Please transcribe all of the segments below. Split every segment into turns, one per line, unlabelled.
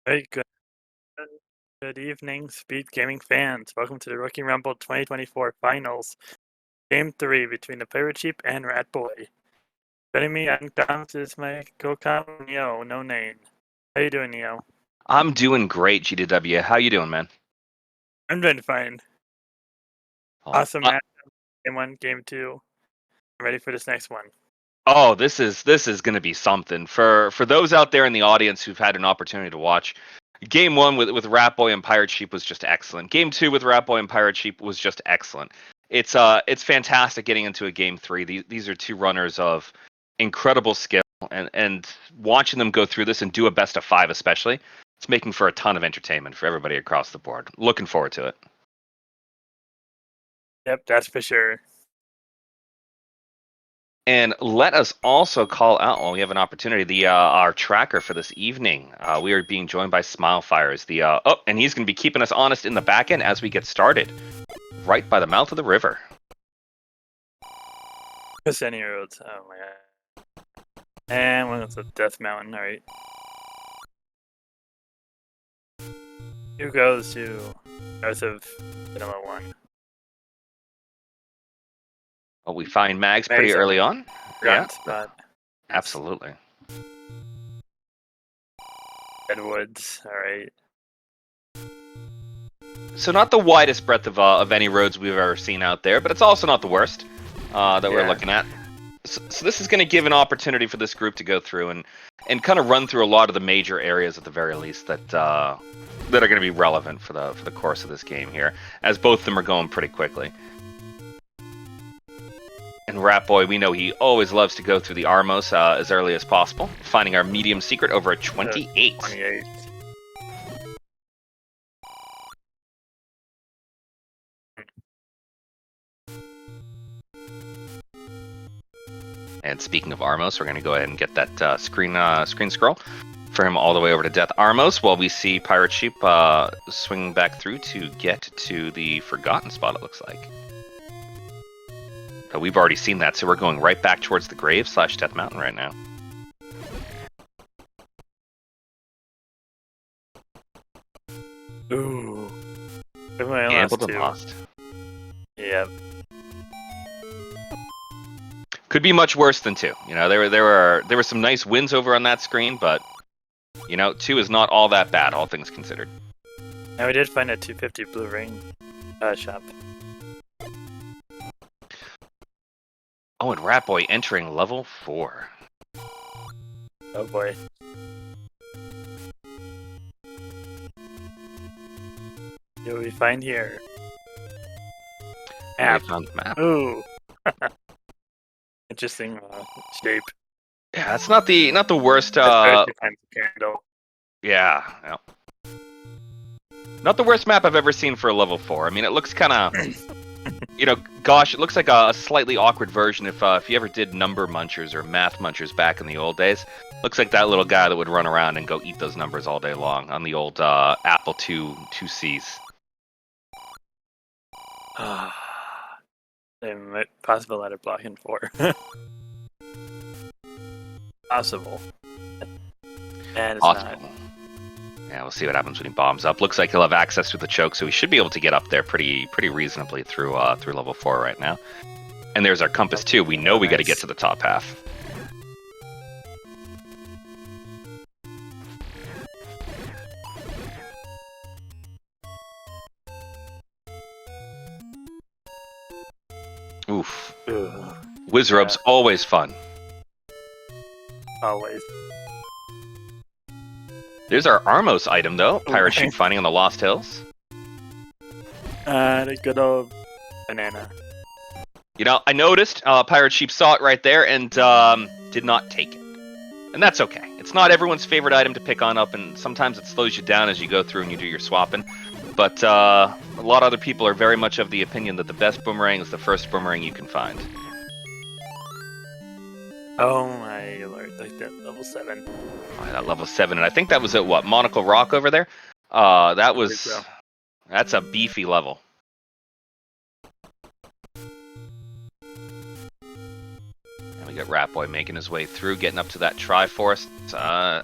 Hey, good evening, Speed Gaming fans. Welcome to the Rookie Rumble 2024 Finals. Game 3 between the Pirate Sheep and Ratboy. Joining me on comms is my co-com, Neo, no name. How you doing, Neo?
I'm doing great, GDW. How you doing, man?
I'm doing fine.
Oh,
Awesome match. Game 1, Game 2. I'm ready for this next one.
this is going to be something for those out there in the audience who've had an opportunity to watch. Game 1 with Ratboy and Pirate Sheep was just excellent. Game 2 with Ratboy and Pirate Sheep was just excellent. It's fantastic getting into a Game 3. These are two runners of incredible skill, and watching them go through this and do a best of 5 especially, it's making for a ton of entertainment for everybody across the board. Looking forward to it.
Yep, that's for sure.
And let us also call out, while we have an opportunity, our tracker for this evening. We are being joined by Smilefires. And he's going to be keeping us honest in the back end as we get started, right by the mouth of the river.
Any roads. Oh my god. And one is a Death Mountain, alright. Who goes to north of Cinema 1?
Well, we find Mags pretty early on.
Yeah, spot.
Absolutely.
Redwoods, alright.
So not the widest breadth of any roads we've ever seen out there, but it's also not the worst that we're looking at. So this is going to give an opportunity for this group to go through and kind of run through a lot of the major areas at the very least that are going to be relevant for the course of this game here, as both of them are going pretty quickly. And Ratboy, we know he always loves to go through the Armos as early as possible, finding our medium secret over at 28.
28.
And speaking of Armos, we're going to go ahead and get that screen scroll for him all the way over to Death Armos, while we see Pirate Sheep swinging back through to get to the Forgotten spot, it looks like. But we've already seen that, so we're going right back towards the grave / Death Mountain right now.
Ooh.
Gambled and lost.
Yep.
Could be much worse than 2. You know, there were some nice wins over on that screen, but you know, 2 is not all that bad, all things considered.
Now we did find a 250 blue ring shop.
Oh, and Ratboy entering level 4.
Oh boy. What do we find here?
Map. Found the map.
Ooh. Interesting shape.
Yeah, it's not the worst.
Candle.
Yeah. Not the worst map I've ever seen for a level 4. I mean, it looks kind of, you know, gosh, it looks like a slightly awkward version if you ever did number munchers or math munchers back in the old days. Looks like that little guy that would run around and go eat those numbers all day long on the old Apple IICs.
Possible letter blocking 4. Possible. And it's
possible.
not.
Yeah, we'll see what happens when he bombs up. Looks like he'll have access to the choke, so he should be able to get up there pretty reasonably through level 4 right now. And there's our compass too. We know we got to get to the top half. Oof. Wizrub's always fun.
Always.
There's our Armos item, though. Pirate Sheep finding on the Lost Hills.
The good old banana.
You know, I noticed Pirate Sheep saw it right there and did not take it. And that's okay. It's not everyone's favorite item to pick on up, and sometimes it slows you down as you go through and you do your swapping. But a lot of other people are very much of the opinion that the best boomerang is the first boomerang you can find.
Oh my lord, like that level 7.
Oh, that level 7, and I think that was at what, Monocle Rock over there? That's a beefy level. And we Get Ratboy making his way through, getting up to that Triforce.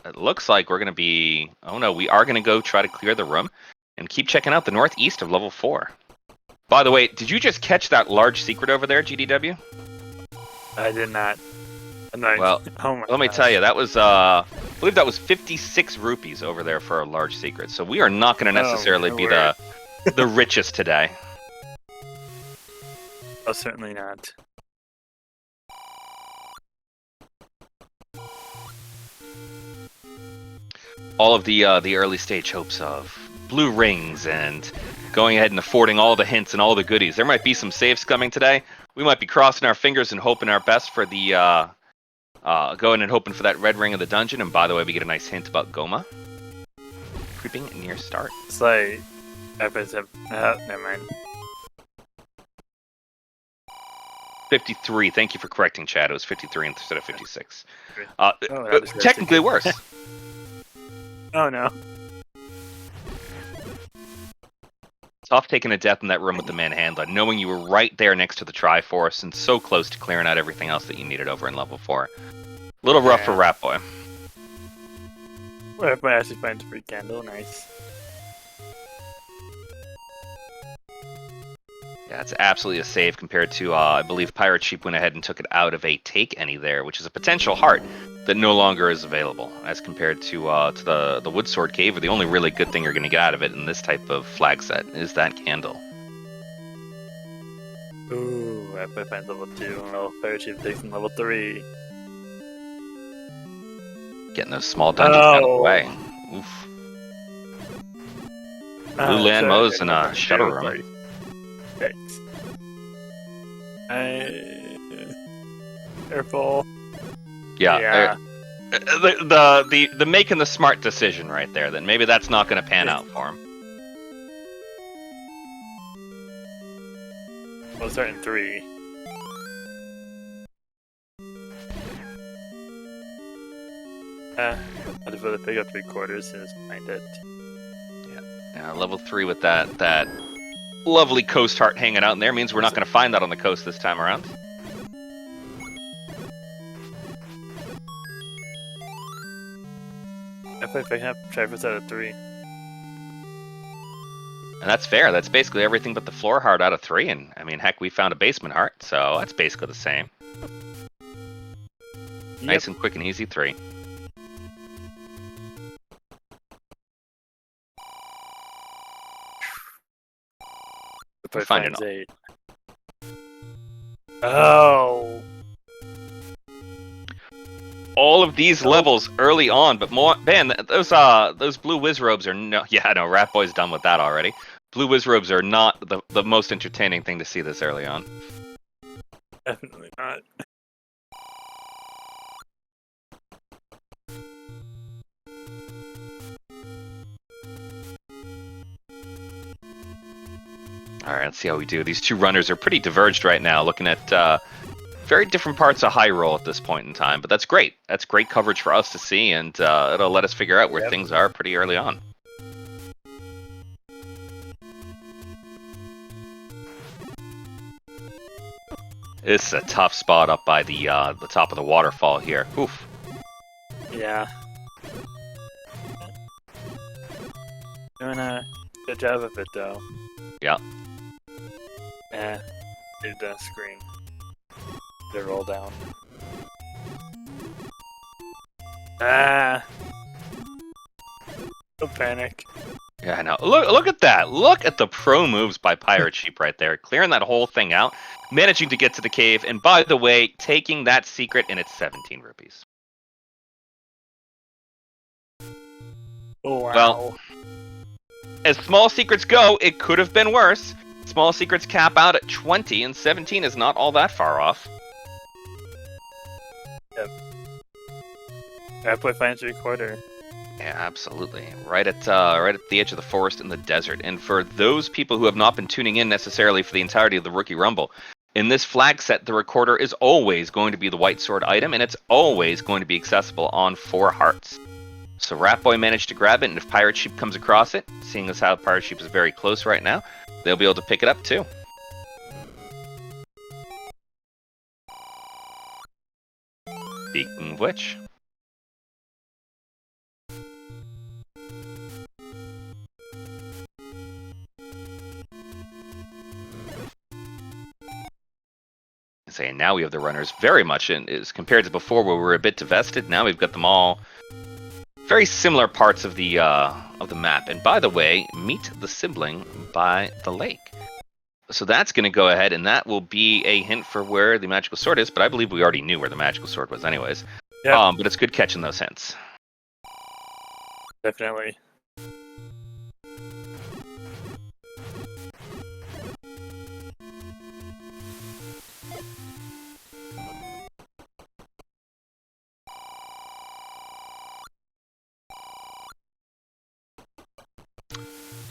It looks like we're going to be... Oh no, we are going to go try to clear the room and keep checking out the northeast of level 4. By the way, did you just catch that large secret over there, GDW?
I did not. Not
well,
oh
let me tell you, that was... I believe that was 56 rupees over there for a large secret. So we are not going to necessarily be the richest today.
Oh, certainly not.
All of the early stage hopes of blue rings and going ahead and affording all the hints and all the goodies. There might be some saves coming today. We might be crossing our fingers and hoping our best for the going and hoping for that red ring of the dungeon. And by the way, we get a nice hint about Goma creeping near start.
It's like never mind.
53. Thank you for correcting, Chad. It was 53 instead of 56.
Technically
worse.
Oh no.
Tough taking a death in that room with the manhandler, knowing you were right there next to the Triforce and so close to clearing out everything else that you needed over in level 4. A little rough for Ratboy.
Ratboy actually finds a free candle, nice.
Yeah, it's absolutely a save compared to, I believe ThePirateSheep went ahead and took it out of a Take Any there, which is a potential heart that no longer is available, as compared to the Woodsword Cave, where the only really good thing you're going to get out of it in this type of flag set is that candle.
Ooh, Ratboy finds level 2, well, ThePirateSheep takes in level 3.
Getting those small dungeons out of the way. Oof. Blue land mows in a shuttle room.
Thanks. Careful.
Yeah. The making the smart decision right there. That maybe that's not going to pan out for him.
We'll start in 3. I'll just really pick up 3/4 as soon as I find it.
Yeah, level 3 with that lovely coast heart hanging out in there means we're not going to find that on the coast this time around.
If I can have Travis out of 3.
And that's fair. That's basically everything but the floor heart out of 3. And I mean, heck, we found a basement heart, so that's basically the same. Yep. Nice and quick and easy 3.
If
I
find 8. Oh!
All of these levels early on, but more, man, those blue whiz robes are no, yeah, no, Ratboy's done with that already. Blue whiz robes are not the most entertaining thing to see this early on.
Definitely not.
Alright, let's see how we do. These two runners are pretty diverged right now, looking at very different parts of Hyrule at this point in time, but that's great. That's great coverage for us to see, and it'll let us figure out where things are pretty early on. This is a tough spot up by the top of the waterfall here. Oof.
Yeah. Doing a good job of it, though.
Yeah.
Did the screen. They roll down. Ah! Don't panic.
Yeah, I know. Look at that. Look at the pro moves by ThePirateSheep right there. Clearing that whole thing out, managing to get to the cave, and by the way, taking that secret, and it's 17 rupees.
Oh, wow.
Well, as small secrets go, it could have been worse. Small secrets cap out at 20, and 17 is not all that far off.
Yep. Ratboy finds 3/4.
Yeah, absolutely. Right at the edge of the forest in the desert. And for those people who have not been tuning in necessarily for the entirety of the Rookie Rumble, in this flag set, the recorder is always going to be the white sword item, and it's always going to be accessible on 4 hearts. So Ratboy managed to grab it, and if ThePirateSheep comes across it, seeing as how ThePirateSheep is very close right now, they'll be able to pick it up too. Speaking of which. Saying now we have the runners very much in as compared to before where we were a bit divested. Now we've got them all very similar parts of the map. And by the way, meet the sibling by the lake. So that's going to go ahead, and that will be a hint for where the magical sword is. But I believe we already knew where the magical sword was, anyways. Yep. But it's good catching those hints.
Definitely.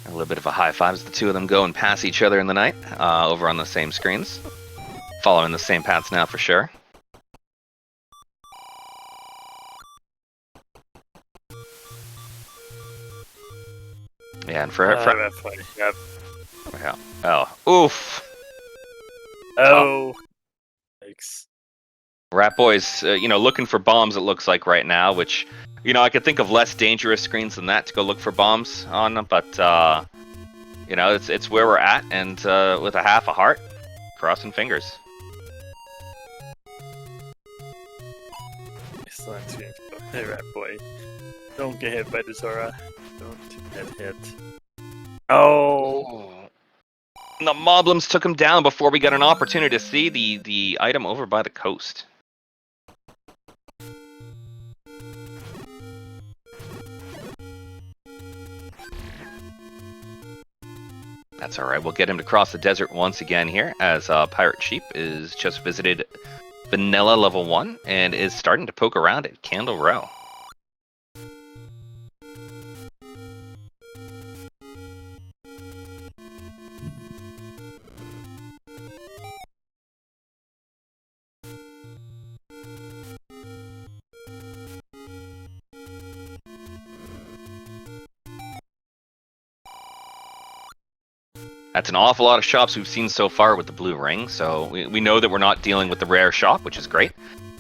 A little bit of a high five as the two of them go and pass each other in the night over on the same screens. Following the same paths now for sure. Yeah, and for
Ratboy, yep.
Yeah. Oh, oof.
Oh. Thanks.
Ratboy's, looking for bombs. It looks like right now, which, I could think of less dangerous screens than that to go look for bombs on. But it's where we're at, and with a half a heart, crossing fingers.
Excellent. Hey, Ratboy. Don't get hit by the Zora. Don't get hit. Oh!
The Moblins took him down before we got an opportunity to see the item over by the coast. That's alright, we'll get him to cross the desert once again here, as ThePirateSheep is just visited Vanilla level 1 and is starting to poke around at Candle Row. That's an awful lot of shops we've seen so far with the blue ring, so we know that we're not dealing with the rare shop, which is great.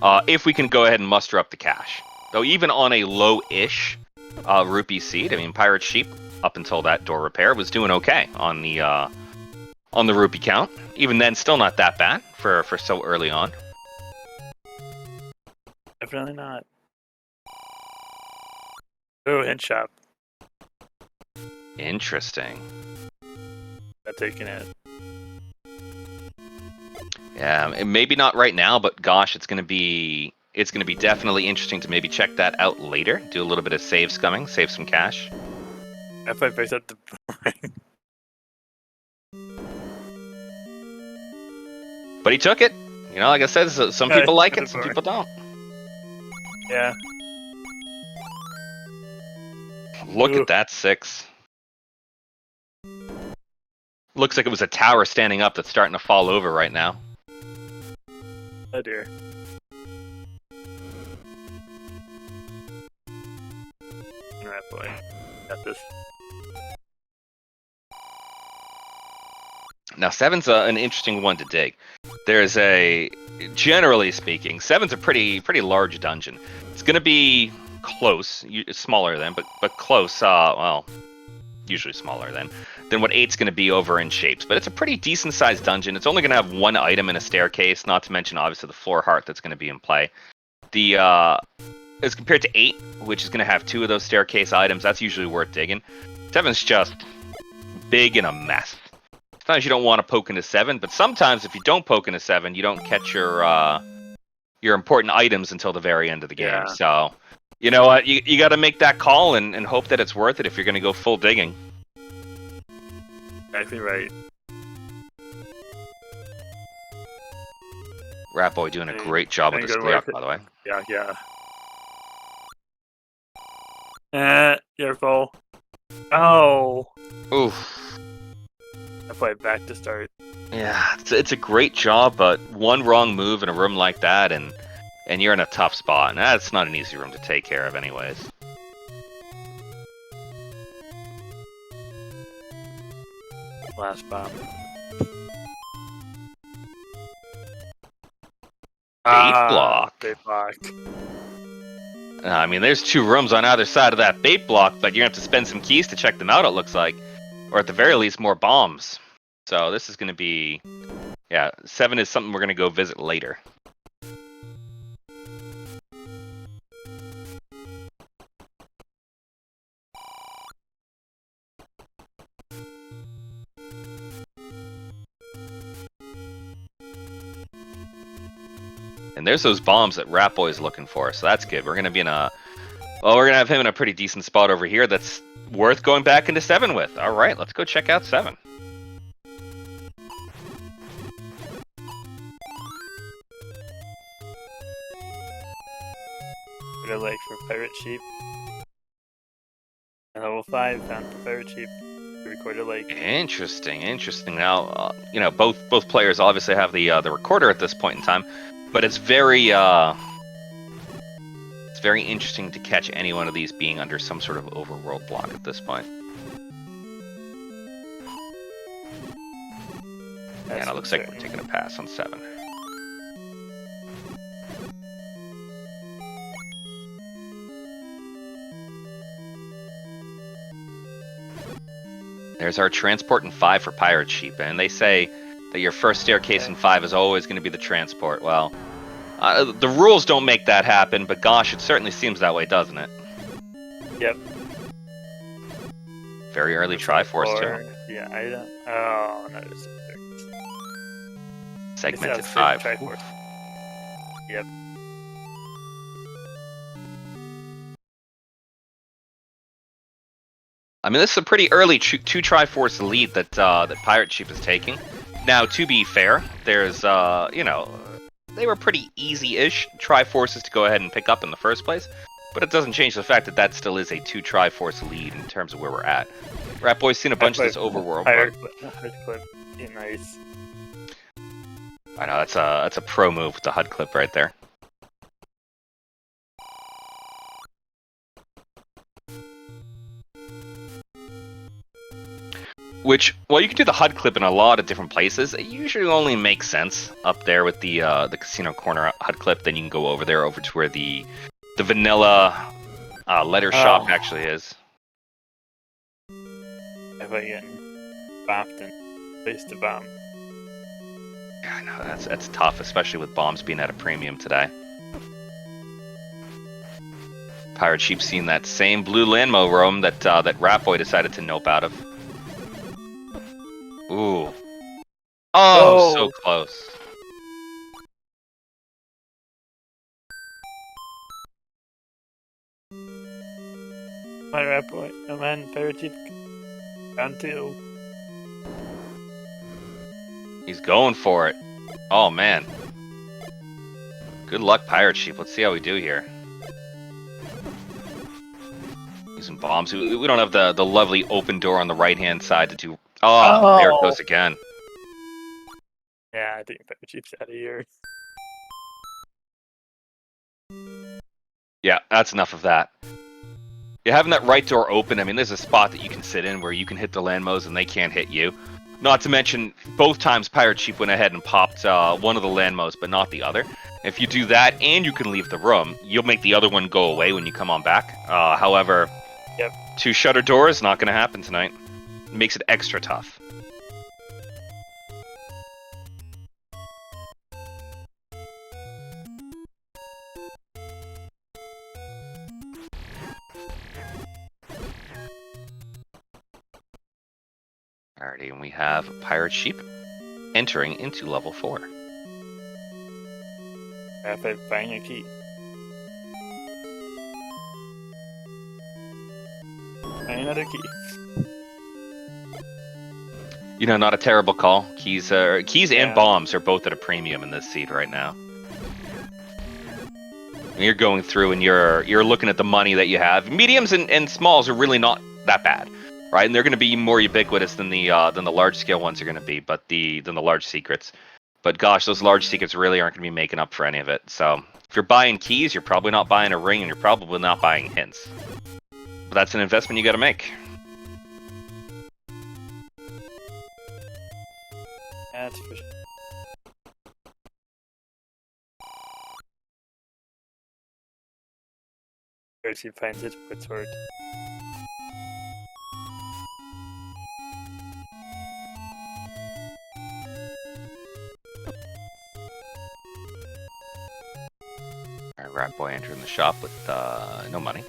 If we can go ahead and muster up the cash. Though even on a low-ish rupee seed, I mean, ThePirateSheep, up until that door repair, was doing okay on the rupee count. Even then, still not that bad for so early on.
Definitely not. Oh, hint shop.
Interesting.
Not taking it.
Yeah, maybe not right now, but gosh, it's gonna be definitely interesting to maybe check that out later. Do a little bit of save scumming, save some cash.
If I picked up the ring.
But he took it. Like I said, some people like it, some people don't.
Yeah.
Look at that 6. Looks like it was a tower standing up that's starting to fall over right now.
Oh dear. Ratboy. Got this.
Now 7's an interesting one to dig. There's generally speaking, 7's a pretty large dungeon. It's going to be close, smaller than, but close. Well, usually smaller than what 8's going to be over in shapes. But it's a pretty decent sized dungeon. It's only going to have one item in a staircase, not to mention obviously the floor heart that's going to be in play. As compared to 8, which is going to have 2 of those staircase items, that's usually worth digging. 7's just big and a mess. Sometimes you don't want to poke into 7, but sometimes if you don't poke into 7, you don't catch your important items until the very end of the game. Yeah. So, you know what? You got to make that call and hope that it's worth it if you're going to go full digging.
Exactly right.
Ratboy doing a great job with this clear, by the way.
Yeah. Careful. Oh.
Oof.
I play back to start.
Yeah, it's a great job, but one wrong move in a room like that, and you're in a tough spot. And that's not an easy room to take care of, anyways.
Last bomb.
bait block.
Bait block.
I mean, there's 2 rooms on either side of that bait block, but you're going to have to spend some keys to check them out, it looks like. Or at the very least, more bombs. So this is going to be... Yeah, 7 is something we're going to go visit later. And there's those bombs that Ratboy is looking for, so that's good. We're going to be in a... Well, we're going to have him in a pretty decent spot over here that's worth going back into 7 with. All right, let's go check out 7.
Recorder Lake for Pirate Sheep. And level 5 found for Pirate Sheep. Recorder Lake.
Interesting, interesting. Now, you know, both players obviously have the recorder at this point in time, but it's very interesting to catch any one of these being under some sort of overworld block at this point. And it looks like we're taking a pass on 7. There's our transport in 5 for Pirate Sheep, and they say that your first staircase in 5 is always going to be the transport. Well, the rules don't make that happen, but gosh, it certainly seems that way, doesn't it?
Yep.
Very early Triforce, too.
Yeah, I don't... Oh, no, it's
Segmented 5.
Triforce. Yep.
I mean, this is a pretty early 2 Triforce lead that Pirate Sheep is taking. Now, to be fair, there's, you know, they were pretty easy-ish Triforces to go ahead and pick up in the first place, but it doesn't change the fact that that still is a 2 Triforce lead in terms of where we're at. Ratboy's seen a bunch of this Overworld.
Clip. Yeah, nice.
I know, that's a pro move with the HUD clip right there. Which, well, you can do the HUD clip in a lot of different places. It usually only makes sense up there with the casino corner HUD clip. Then you can go over there, over to where the vanilla letter shop actually is.
If I get bopped and place to bomb.
Yeah, I know that's tough, especially with bombs being at a premium today. Pirate Sheep seeing that same blue landmo roam that Ratboy decided to nope out of. Ooh. Oh, so close.
My Ratboy. Oh man, Pirate Sheep. Round 2.
He's going for it. Oh man. Good luck, Pirate Sheep. Let's see how we do here. Using bombs. We don't have the lovely open door on the right-hand side to do... Oh, there it goes again.
Yeah, I think Pirate Sheep's out of here.
Yeah, that's enough of that. Yeah, having that right door open, I mean, there's a spot that you can sit in where you can hit the landmos and they can't hit you. Not to mention, both times Pirate Sheep went ahead and popped one of the landmos, but not the other. If you do that and you can leave the room, you'll make the other one go away when you come on back. However,
yep.
2 shutter doors, not going to happen tonight. It makes it extra tough. Alrighty, and we have Pirate Sheep entering into level 4.
After buying a key. Buy another key.
You know, not a terrible call. Keys and
Yeah.
bombs are both at a premium in this seed right now. You're going through and you're looking at the money that you have. Mediums and smalls are really not that bad, right? And they're going to be more ubiquitous than the large scale ones are going to be, but than the large secrets. But gosh, those large secrets really aren't going to be making up for any of it. So if you're buying keys, you're probably not buying a ring, and you're probably not buying hints. But that's an investment you got to make.
That's for sure. Percy finds his wood sword.
Alright, Ratboy entering the shop with no money.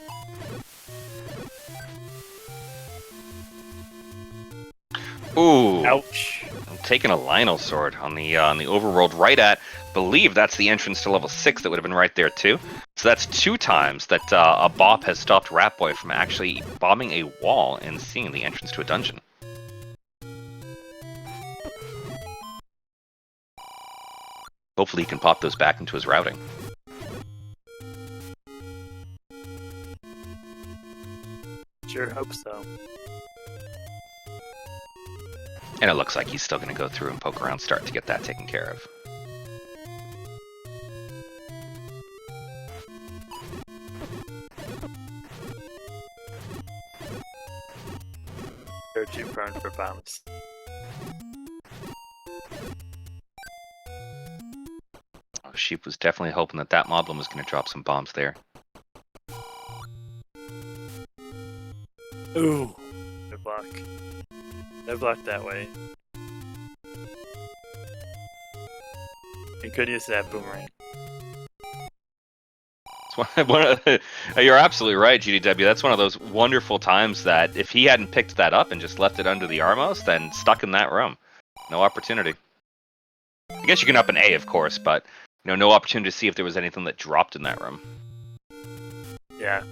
Ooh.
Ouch.
I'm taking a Lionel sword on the Overworld right at, believe that's the entrance to level 6 that would have been right there too. So that's 2 times that a bop has stopped Ratboy from actually bombing a wall and seeing the entrance to a dungeon. Hopefully he can pop those back into his routing.
Sure hope so.
And it looks like he's still going to go through and poke around start to get that taken care of.
They're too prone for bombs.
Oh, Sheep was definitely hoping that that moblin was going to drop some bombs there.
Ooh. No block. No block that way. You could use that boomerang.
You're absolutely right, GDW. That's one of those wonderful times that if he hadn't picked that up and just left it under the Armos, then stuck in that room. No opportunity. I guess you can up an A, of course, but no opportunity to see if there was anything that dropped in that room.
Yeah.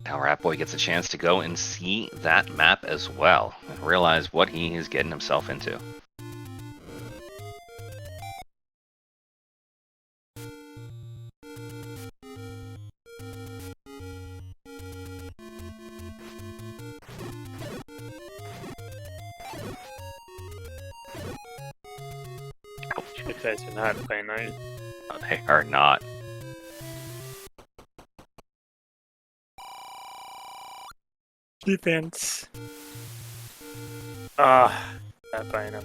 Now Ratboy gets a chance to go and see that map as well and realize what he is getting himself into.
You guys are not playing right.
No, they are not.
Defense. Ah, not buying him.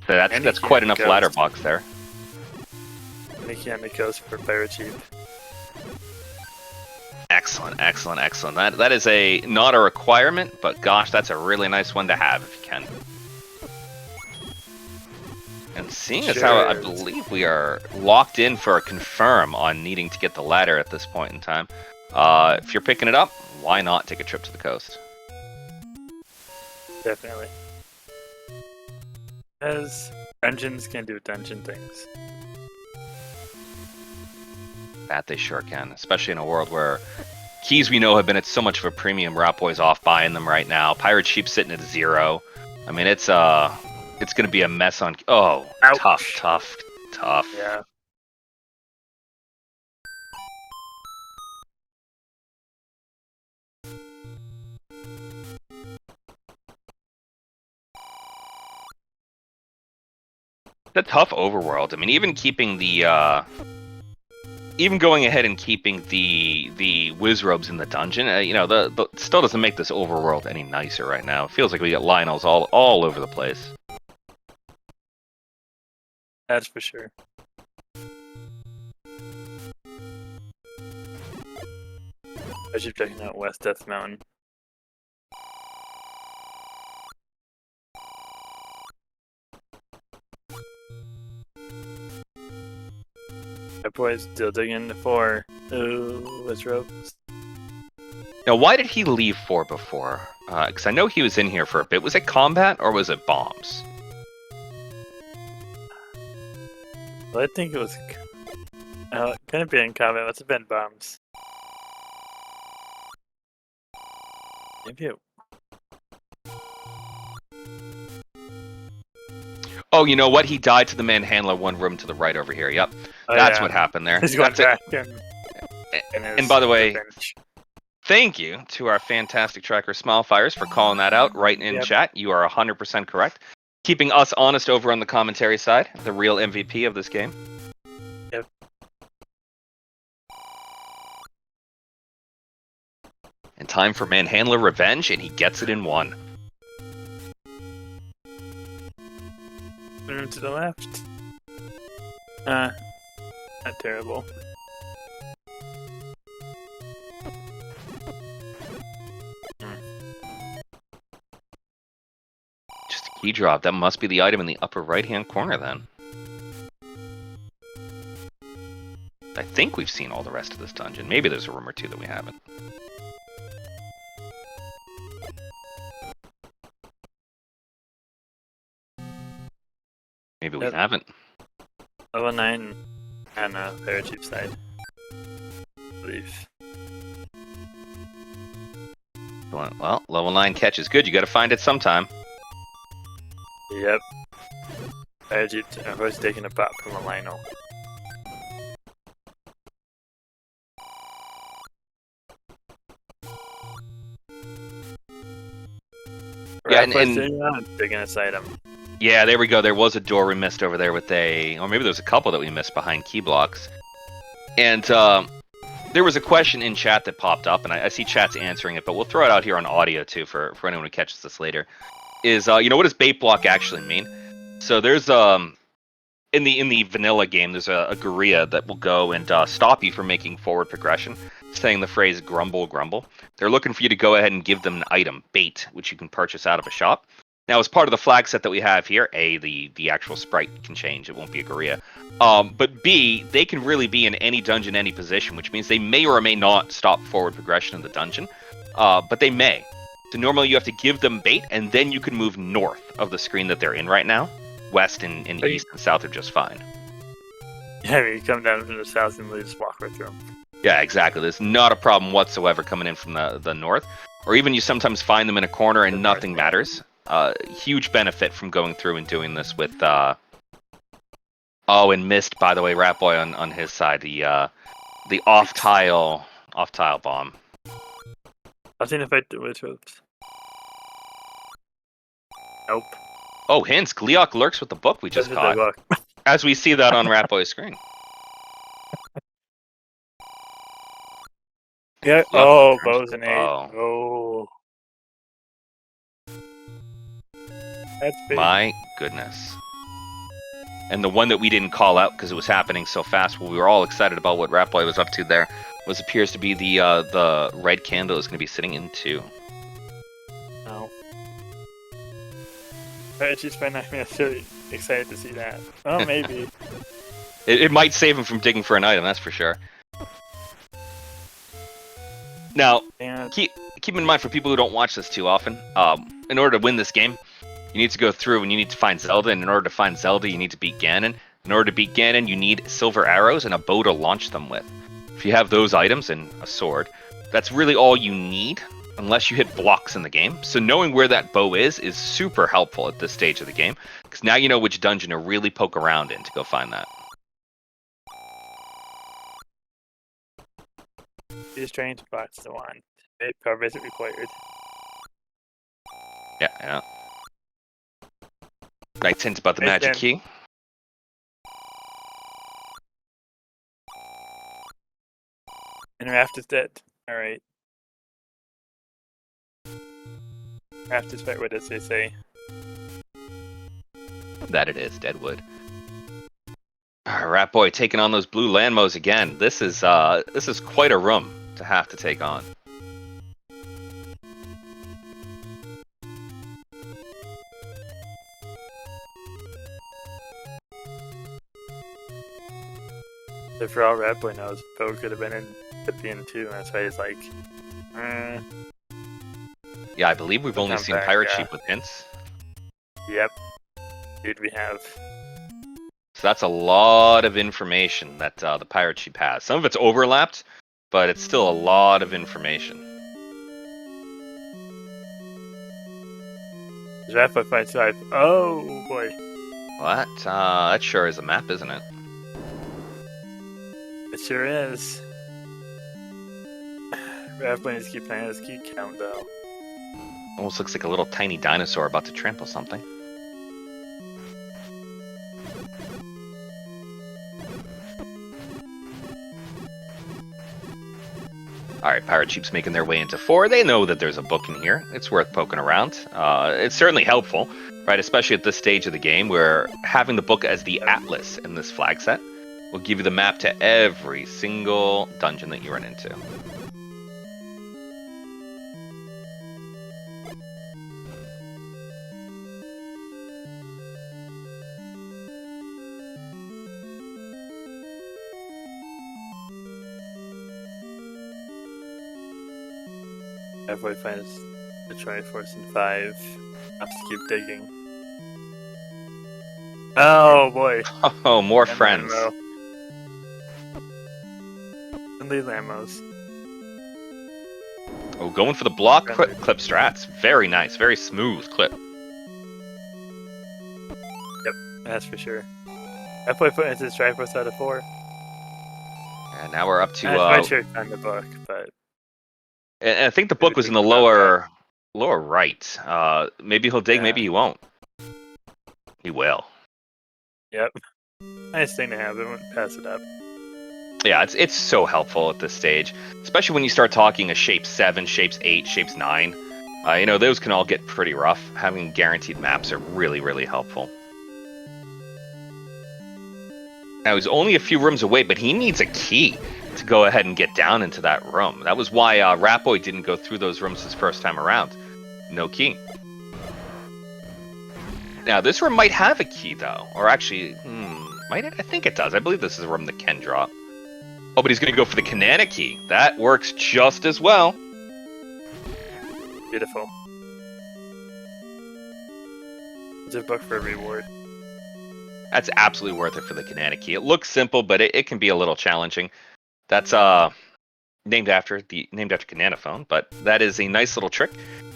So that's quite enough ladder box there.
And he can't goes for ThePirateSheep.
Excellent, excellent, excellent. That is not a requirement, but gosh, that's a really nice one to have if you can. And seeing as how I believe we are locked in for a confirm on needing to get the ladder at this point in time, if you're picking it up, why not take a trip to the coast?
Definitely. As dungeons can do dungeon things.
That they sure can, especially in a world where keys we know have been at so much of a premium. Ratboy's off buying them right now. ThePirateSheep sitting at 0. I mean, it's going to be a mess on... Oh, ouch. Tough.
Yeah.
The tough overworld. I mean, even keeping the... even going ahead and keeping the whiz robes in the dungeon, the still doesn't make this overworld any nicer right now. It feels like we got Lionels all over the place.
That's for sure. I should checking out West Death Mountain. That boy's still digging the 4. Ooh, what's ropes?
Now, why did he leave 4 before? Because I know he was in here for a bit. Was it combat or was it bombs?
Well, I think it was... it couldn't be in combat. Must have been bombs. Maybe it...
Oh, you know what? He died to the manhandler 1 room to the right over here. Yep. That's what happened there.
He's going back
and by the way, thank you to our fantastic tracker Smilefires for calling that out right in chat. You are 100% correct. Keeping us honest over on the commentary side. The real MVP of this game.
Yep.
And time for Manhandler Revenge, and he gets it in one.
Turn to the left. Not terrible.
Just a key drop. That must be the item in the upper right-hand corner, then. I think we've seen all the rest of this dungeon. Maybe there's a room or two that we haven't. Maybe we haven't.
Level 9 on the PirateSheep side. I believe.
Well, level 9 catch is good. You gotta find it sometime.
Yep. PirateSheep, of course, taking a pop from a Lionel.
Yeah,
and taking this item.
Yeah, there we go. There was a door we missed over there with or maybe there was a couple that we missed behind key blocks. And there was a question in chat that popped up, and I see chat's answering it, but we'll throw it out here on audio too for anyone who catches this later. Is what does bait block actually mean? So there's in the vanilla game, there's a Guerrilla that will go and stop you from making forward progression, saying the phrase grumble, grumble. They're looking for you to go ahead and give them an item, bait, which you can purchase out of a shop. Now, as part of the flag set that we have here, A, the actual sprite can change. It won't be a Guerrilla. But B, they can really be in any dungeon, any position, which means they may or may not stop forward progression in the dungeon. But they may. So normally you have to give them bait, and then you can move north of the screen that they're in right now. West and east and south are just fine.
Yeah, you come down from the south and we just walk right through them.
Yeah, exactly. There's not a problem whatsoever coming in from the north. Or even you sometimes find them in a corner and nothing matters. Huge benefit from going through and doing this with... Oh, and missed, by the way, Ratboy on his side, the off-tile bomb.
I've seen if I do it with... Nope.
Oh, hints. Gleok lurks with the book we just caught. As we see that on Ratboy's screen.
Yeah. Oh, bows and 8. Oh. That's big.
My goodness. And the one that we didn't call out because it was happening so fast, well, we were all excited about what Ratboy was up to there, appears to be the red candle is going to be sitting in 2.
No. PirateSheep's probably not necessarily excited to see that. Oh, maybe.
It might save him from digging for an item, that's for sure. Now, keep in mind for people who don't watch this too often, in order to win this game, you need to go through and you need to find Zelda, and in order to find Zelda, you need to beat Ganon. In order to beat Ganon, you need silver arrows and a bow to launch them with. If you have those items and a sword, that's really all you need, unless you hit blocks in the game. So knowing where that bow is super helpful at this stage of the game, because now you know which dungeon to really poke around in to go find that.
These train spots the one. Power visit required.
Yeah, I know. Nice hint about the magic key.
And Raft is dead. Alright. Raft is right, what does they say?
That it is, Deadwood. Ratboy taking on those blue landmos again. This is quite a room to have to take on.
So for all Ratboy knows, Bo could have been in the PN2, and that's why he's like,
Yeah, I believe we've only seen PirateSheep with hints.
Yep. Dude, we have.
So that's a lot of information that the PirateSheep has. Some of it's overlapped, but it's still a lot of information.
Ratboy fights 5. Oh boy.
What? That sure is a map, isn't it?
It sure is. Ratboy needs to keep playing his key count though.
Almost looks like a little tiny dinosaur about to trample something. Alright, Pirate Sheep's making their way into 4. They know that there's a book in here. It's worth poking around. It's certainly helpful, right? Especially at this stage of the game where having the book as the atlas in this flag set will give you the map to every single dungeon that you run into.
Ratboy finds the Triforce in 5. Have to keep digging. Oh boy!
Oh, more
And
friends.
ammo. And these ammos.
Oh, going for the block
Friendly.
clip strats. Very nice, very smooth clip.
Yep, that's for sure. Ratboy put his Triforce out of 4.
And now we're up to...
I'm not sure it's on the book, but...
And I think the book was in the lower right. Maybe he'll dig, maybe he won't. He will.
Yep. Nice thing to have. It won't pass it up.
Yeah, it's so helpful at this stage, especially when you start talking a shape 7, shapes 8, shapes 9. You know, those can all get pretty rough. Having guaranteed maps are really, really helpful. Now, he's only a few rooms away, but he needs a key to go ahead and get down into that room. That was why Ratboy didn't go through those rooms his first time around. No key. Now, this room might have a key, though. Or actually, might it? I think it does. I believe this is a room that can drop. Oh, but he's going to go for the Kanana key. That works just as well.
Beautiful. It's a book for a reward.
That's absolutely worth it for the Kanana key. It looks simple, but it can be a little challenging. That's named after Kanana phone, but that is a nice little trick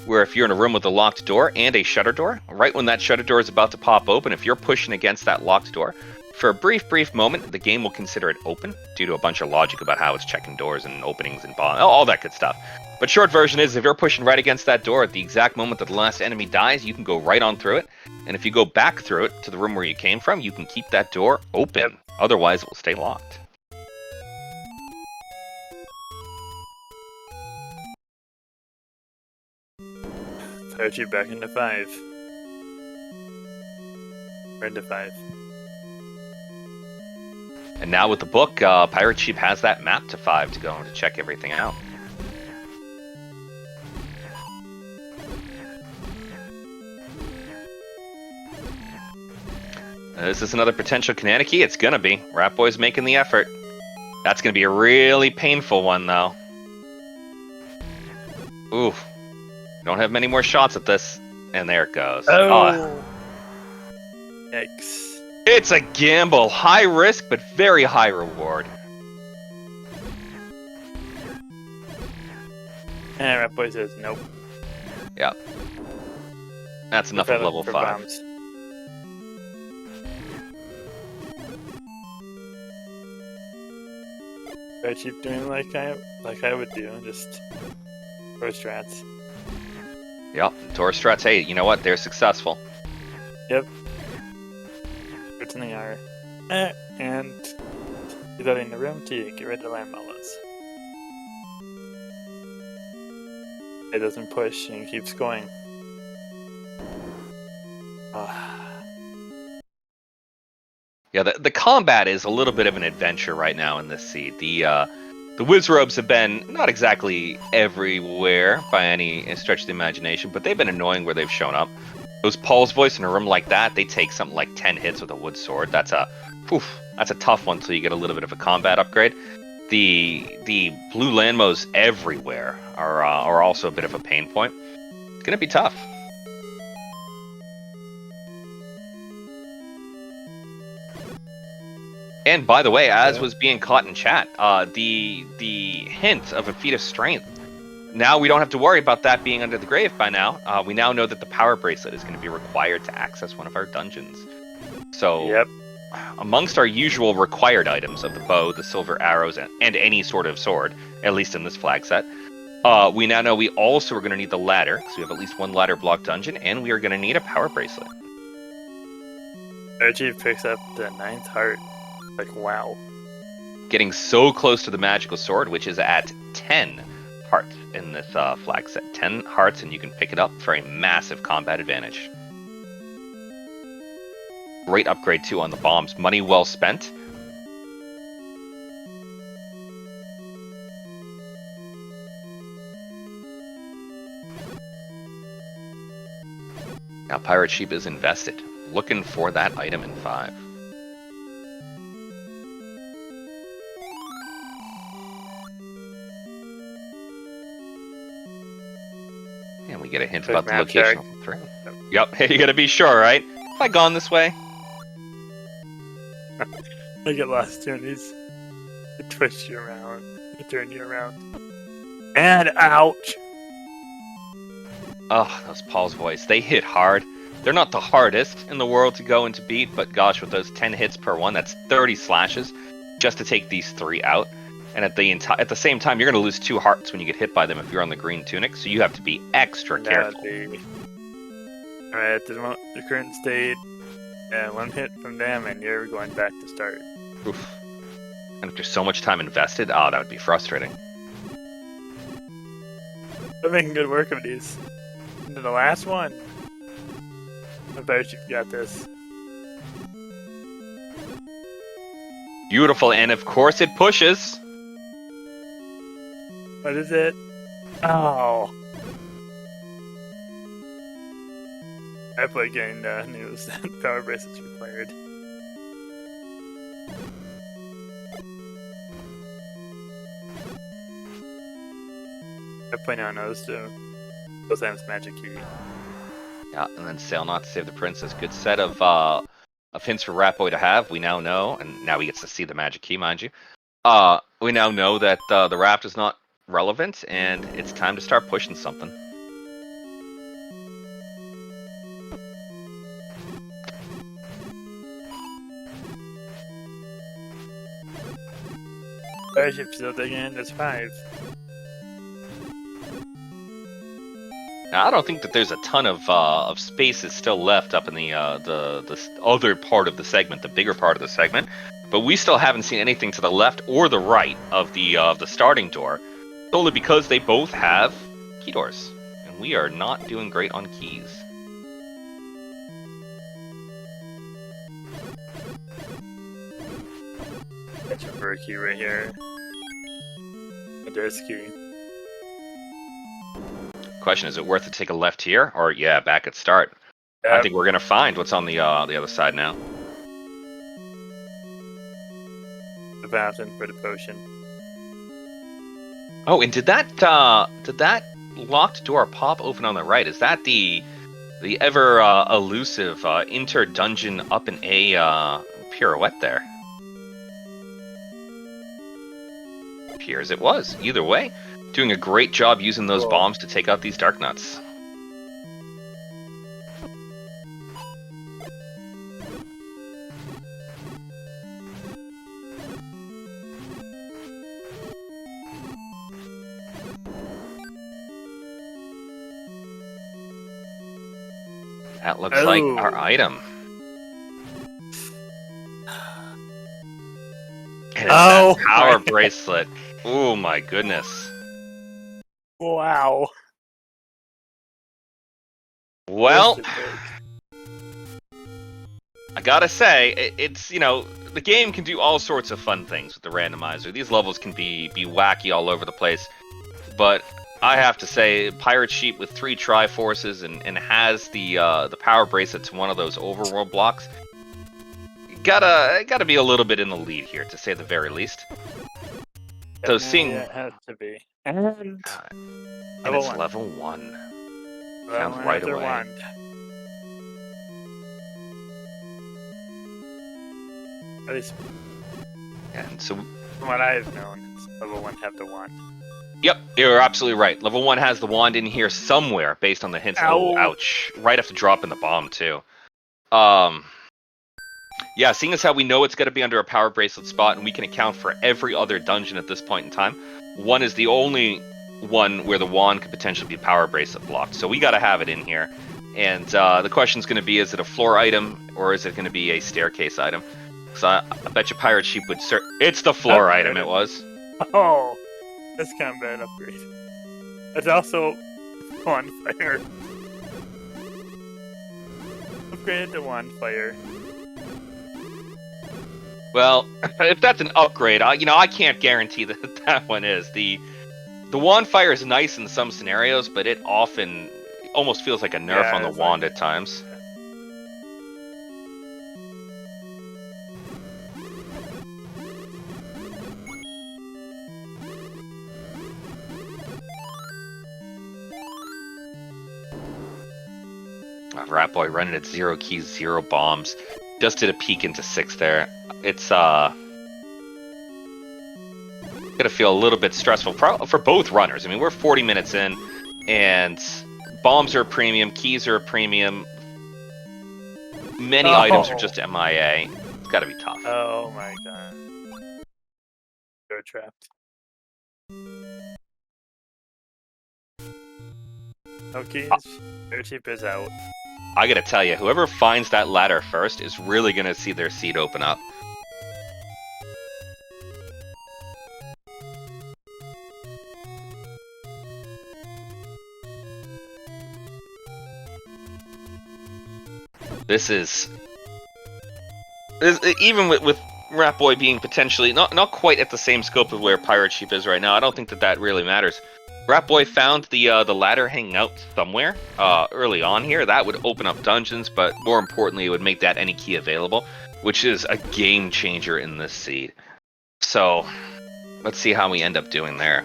where if you're in a room with a locked door and a shutter door, right when that shutter door is about to pop open, if you're pushing against that locked door, for a brief moment, the game will consider it open due to a bunch of logic about how it's checking doors and openings and all that good stuff. But short version is, if you're pushing right against that door at the exact moment that the last enemy dies, you can go right on through it. And if you go back through it to the room where you came from, you can keep that door open. Yep. Otherwise, it will stay locked.
PirateSheep back into 5. Or into 5.
And now with the book, PirateSheep has that map to 5 to go and to check everything out. This is another potential Kanana key. It's gonna be. Ratboy's making the effort. That's gonna be a really painful one, though. Ooh. Don't have many more shots at this. And there it goes.
Oh! Yikes.
It's a gamble. High risk, but very high reward.
And Ratboy says nope.
Yep. That's enough of level 5.
Bombs. PirateSheep doing like I would do, just throw strats.
Yep, Tor strats, hey, you know what? They're successful.
Yep. Certainly are. And he's out in the room to get rid of the landmollas. It doesn't push and keeps going.
Yeah, the combat is a little bit of an adventure right now in this seed. The Wizrobes have been not exactly everywhere by any stretch of the imagination, but they've been annoying where they've shown up. Those Paul's voice in a room like that, they take something like 10 hits with a wood sword. That's a tough one until you get a little bit of a combat upgrade. The blue landmos everywhere are also a bit of a pain point. It's gonna be tough. And by the way, as was being caught in chat, the hint of a feat of strength. Now we don't have to worry about that being under the grave by now. We now know that the power bracelet is going to be required to access one of our dungeons. So,
yep.
Amongst our usual required items of the bow, the silver arrows, and any sort of sword, at least in this flag set, we now know we also are going to need the ladder, because we have at least one ladder block dungeon, and we are going to need a power bracelet.
PirateSheep picks up the 9th heart. Like, wow.
Getting so close to the magical sword, which is at 10 heart in this flag set. 10 hearts, and you can pick it up for a massive combat advantage. Great upgrade, too, on the bombs. Money well spent. Now Pirate Sheep is invested, looking for that item in 5. And we get a hint about the location of the 3. Yep, you gotta be sure, right? Have I gone this way?
I get lost doing these. They twist you around. They turn you around. And ouch!
Oh, those Paul's voice. They hit hard. They're not the hardest in the world to go and to beat, but gosh, with those 10 hits per one, that's 30 slashes just to take these 3 out. And at the same time, you're going to lose 2 hearts when you get hit by them if you're on the green tunic, so you have to be extra careful.
Alright, the current state, 1 hit from them, and you're going back to start.
Oof. And if there's so much time invested, oh, that would be frustrating.
I'm making good work of these. Into the last one. I bet you've got this.
Beautiful, and of course it pushes.
What is it? Oh. I play getting news that power bracelets required. I play now knows too. Those times magic key.
Yeah, and then Sail Not to Save the Princess. Good set of hints for Ratboy to have. We now know, and now he gets to see the magic key, mind you. We now know that the raft is not relevant, and it's time to start pushing something.
Airship still digging in. There's 5.
Now, I don't think that there's a ton of spaces still left up in the other part of the segment, the bigger part of the segment, but we still haven't seen anything to the left or the right of the starting door, solely because they both have key doors, and we are not doing great on keys.
That's your bird key right here. And there's key.
Question: is it worth to take a left here, or back at start?
Yep.
I think we're gonna find what's on the other side now.
The fountain for the potion.
Oh, and did that locked door pop open on the right? Is that the ever elusive inter dungeon up and A pirouette there? Appears it was. Either way. Doing a great job using those bombs to take out these dark nuts. That looks like our item. And it's that power bracelet. Oh my goodness.
Wow.
Well, I gotta say, it's, the game can do all sorts of fun things with the randomizer. These levels can be wacky all over the place, but I have to say, Pirate Sheep with 3 Triforces and has the power bracelet to one of those overworld blocks, gotta be a little bit in the lead here, to say the very least. So seeing
it has to be, and
it's level 1. Found right away.
At least,
and so
from what I've known, it's level 1 have the wand.
Yep, you're absolutely right. Level 1 has the wand in here somewhere, based on the hints.
Ow.
Oh, ouch! Right after dropping the bomb too. Yeah, seeing as how we know it's going to be under a power bracelet spot, and we can account for every other dungeon at this point in time, 1 is the only one where the wand could potentially be power bracelet blocked. So we got to have it in here. And the question's going to be, is it a floor item, or is it going to be a staircase item? So I bet you Pirate Sheep would it's the floor item, it was.
Oh, that's kind of bad upgrade. It's also one fire. Upgraded to one fire.
Well, if that's an upgrade, I can't guarantee that that one is. The wand fire is nice in some scenarios, but it often almost feels like a nerf on the wand at times. Ratboy running at 0 keys, 0 bombs. Just did a peek into 6 there. It's gonna feel a little bit stressful for both runners. I mean, we're 40 minutes in, and bombs are a premium, keys are a premium. Many items are just MIA. It's gotta be tough.
Oh my god. You're trapped. No keys. ThePirateSheep is out.
I gotta tell you, whoever finds that ladder first is really gonna see their seat open up. This is even with Ratboy being potentially not quite at the same scope of where ThePirateSheep is right now. I don't think that really matters. Ratboy found the ladder hanging out somewhere early on here. That would open up dungeons, but more importantly, it would make that any key available, which is a game changer in this seed. So let's see how we end up doing there.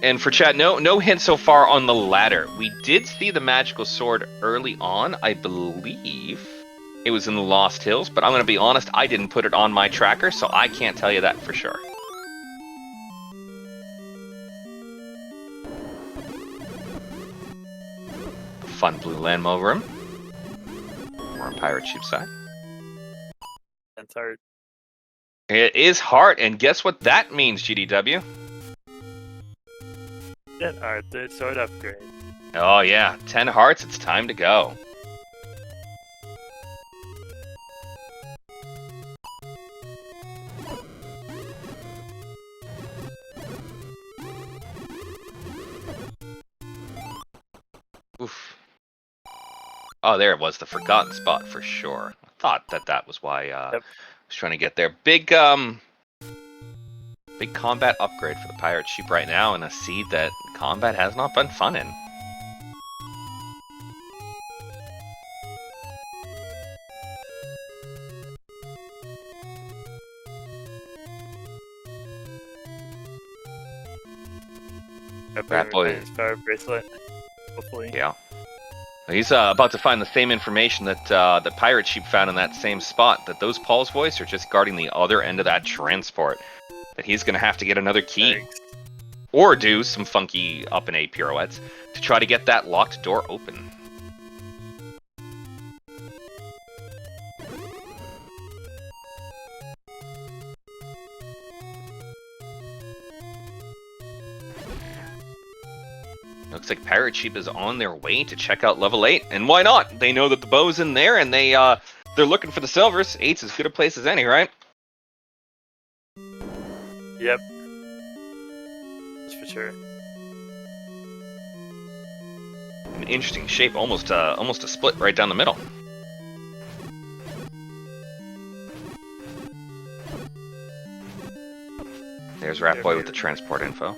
And for chat, no hint so far on the ladder. We did see the magical sword early on. I believe it was in the Lost Hills, but I'm going to be honest, I didn't put it on my tracker, so I can't tell you that for sure. Fun blue land over him. We're on ThePirateSheep side.
That's hard.
It is hard, and guess what that means, GDW?
The sword upgrade.
Oh yeah, 10 hearts, it's time to go. Oof. Oh, there it was, the forgotten spot for sure. I thought that was why I was trying to get there. Big combat upgrade for the ThePirateSheep right now, and a seed that combat has not been fun in. Ratboy.
Power bracelet. Hopefully.
Yeah. He's about to find the same information that the ThePirateSheep found in that same spot, that those Paul's voice are just guarding the other end of that transport. That he's going to have to get another key.
Thanks.
Or do some funky up and A pirouettes to try to get that locked door open. Looks like ThePirateSheep is on their way to check out level 8, and why not? They know that the bow's in there, and they're looking for the silvers. 8's as good a place as any, right?
Yep. That's for sure.
An interesting shape, almost a split right down the middle. There's Ratboy with the transport info.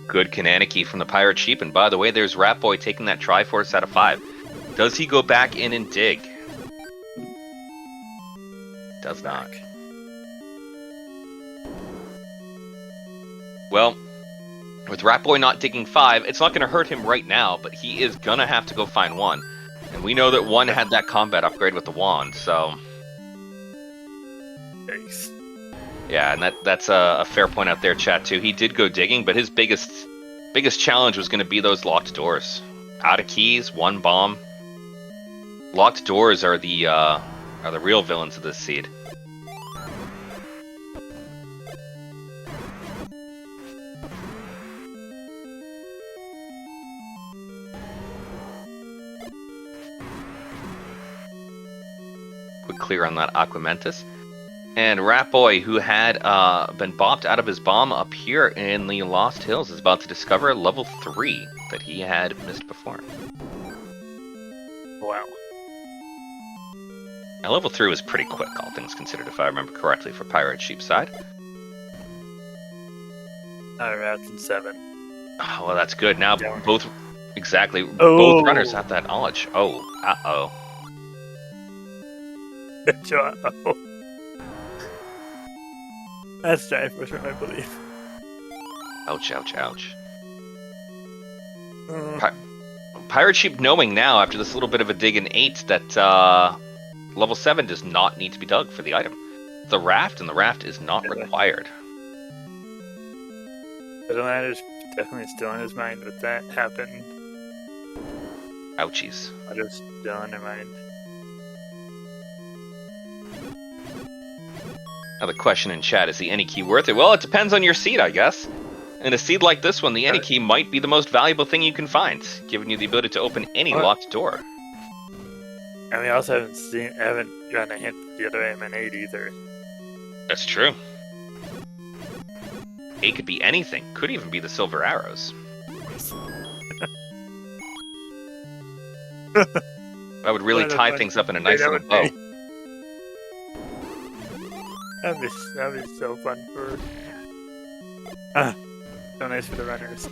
Good Kananiki from the ThePirateSheep, and by the way, there's Ratboy taking that Triforce out of 5. Does he go back in and dig? Does not. Well, with Ratboy not digging 5, it's not going to hurt him right now, but he is going to have to go find 1. And we know that 1 had that combat upgrade with the wand, so...
Thanks.
Yeah, and that's a fair point out there, chat, too. He did go digging, but his biggest challenge was going to be those locked doors. Out of keys, 1 bomb. Locked doors are the real villains of this seed. Quick clear on that Aquamentus. And Ratboy, who had been bopped out of his bomb up here in the Lost Hills, is about to discover level 3 that he had missed before.
Wow.
Now, level 3 was pretty quick, all things considered, if I remember correctly, for Pirate-Sheep's side.
Rats and 7.
Oh, well, that's good. Now
Yeah.
both... Exactly.
Oh.
Both runners have that knowledge. Oh, uh-oh.
Uh-oh. That's Triforce, I believe.
Ouch, ouch, ouch.
Mm.
Pirate Sheep knowing now, after this little bit of a dig in 8, that level 7 does not need to be dug for the item. The raft, and the raft is not required.
But the ladder's definitely still in his mind with that happened.
Ouchies.
Ladder's still in her mind.
Now the question in chat, is the any key worth it? Well, it depends on your seed, I guess. In a seed like this one, the any key might be the most valuable thing you can find, giving you the ability to open any locked door.
And we also haven't gotten a hint of the other item in 8 either.
That's true. 8 could be anything. Could even be the silver arrows. That would really tie things up in a nice little bow.
That'd be so fun for... so nice for the runners.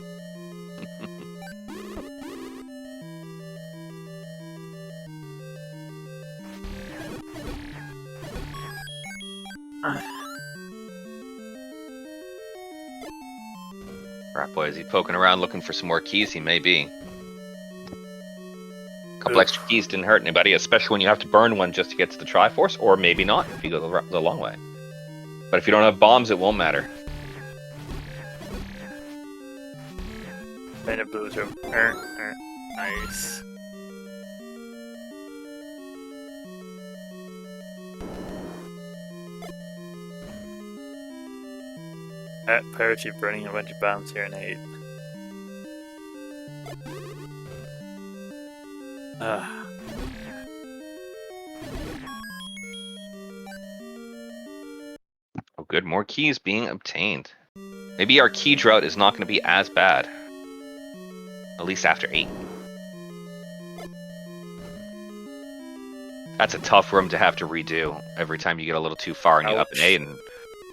Ratboy, is he poking around looking for some more keys? He may be. A couple extra keys didn't hurt anybody, especially when you have to burn one just to get to the Triforce, or maybe not if you go the long way. But if you don't have bombs, it won't matter.
And it blows over. Nice. That Pirate Sheep burning a bunch of bombs here in 8.
Oh, good. More keys being obtained. Maybe our key drought is not going to be as bad. At least after 8. That's a tough room to have to redo every time you get a little too far and you up an 8. And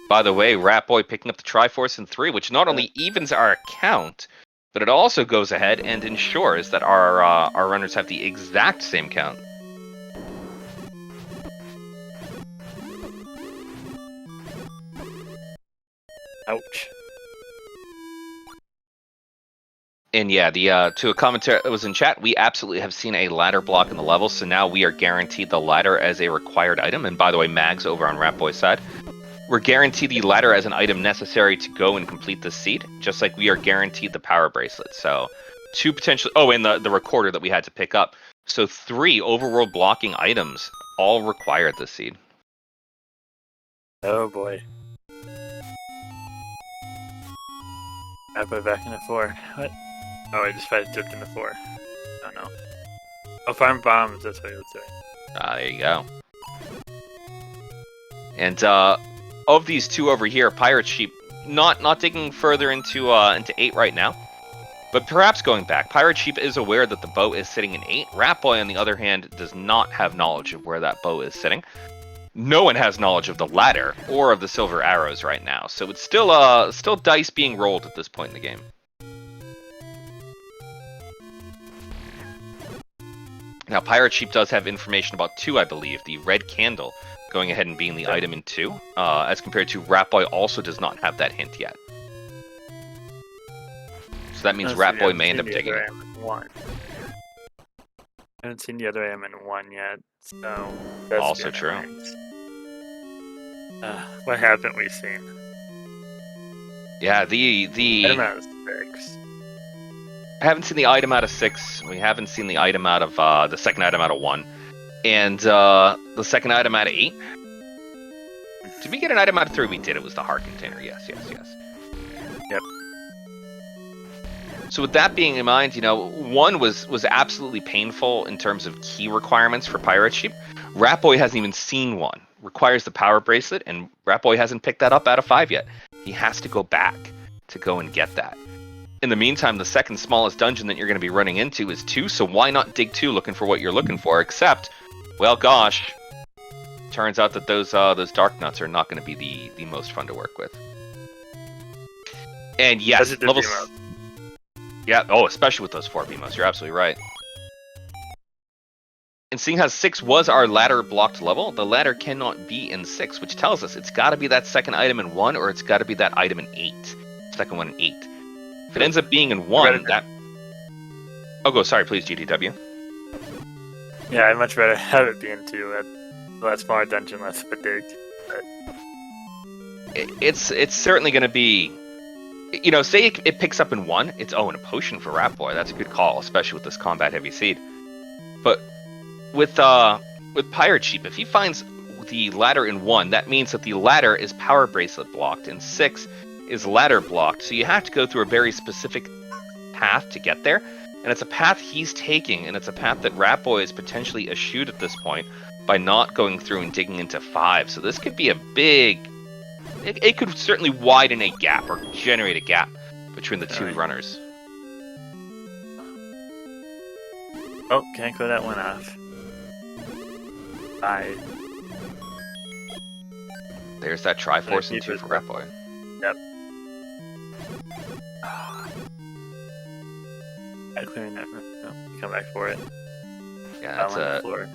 by the way, Ratboy picking up the Triforce in 3, which not only evens our count, but it also goes ahead and ensures that our runners have the exact same count.
Ouch.
And yeah, to a commentator that was in chat, we absolutely have seen a ladder block in the level, so now we are guaranteed the ladder as a required item. And by the way, Mags over on Ratboy's side, we're guaranteed the ladder as an item necessary to go and complete the seed, just like we are guaranteed the power bracelet. So 2 potentially... Oh, and the recorder that we had to pick up. So 3 overworld blocking items all required this seed.
Oh boy. Ratboy back in the 4. What? Oh, I just dipped in the 4. Oh no. Oh, farm bombs, that's what he was doing.
There you go. And of these 2 over here, Pirate Sheep, not digging further into 8 right now, but perhaps going back. Pirate Sheep is aware that the bow is sitting in 8. Ratboy, on the other hand, does not have knowledge of where that bow is sitting. No one has knowledge of the ladder or of the silver arrows right now, so it's still dice being rolled at this point in the game. Now, Pirate Sheep does have information about 2, I believe. The red candle going ahead and being the item in 2, as compared to Ratboy also does not have that hint yet. So that means Ratboy may end up digging it.
I haven't seen the other item in 1 yet, so that's
also true.
What haven't we seen?
Yeah, the
item out of 6.
I haven't seen the item out of 6. We haven't seen the item out of the second item out of 1, and the second item out of 8. Did we get an item out of 3? We did. It was the heart container. Yes.
Yep.
So with that being in mind, you know, 1 was absolutely painful in terms of key requirements for Pirate Sheep. Ratboy hasn't even seen 1. Requires the power bracelet, and Ratboy hasn't picked that up out of 5 yet. He has to go back to go and get that. In the meantime, the second smallest dungeon that you're going to be running into is 2, so why not dig 2 looking for what you're looking for? Except, well, gosh, turns out that those dark nuts are not going to be the most fun to work with. And yes, level. Yeah, oh, especially with those 4 BMOs, you're absolutely right. And seeing how 6 was our ladder blocked level, the ladder cannot be in 6, which tells us it's got to be that second item in 1, or it's got to be that item in 8. Second one in 8. If it ends up being in 1, that... Oh, go, sorry, please, GTW.
Yeah, I'd much rather have it be in 2. Less smaller dungeon, less fatigue.
It's certainly going to be... You know, say it picks up in 1, it's, and a potion for Ratboy. That's a good call, especially with this combat heavy seed. But with Pirate Sheep, if he finds the ladder in 1, that means that the ladder is power bracelet blocked, and 6 is ladder blocked. So you have to go through a very specific path to get there, and it's a path he's taking, and it's a path that Ratboy is potentially eschewed at this point by not going through and digging into 5. So this could be a big... It could certainly widen a gap, or generate a gap, between the 2 runners.
Oh, can't go that one off. Bye.
There's that Triforce in 2 for Ratboy.
Yep. I'm clearing that room. No, come back for it.
Yeah, that's a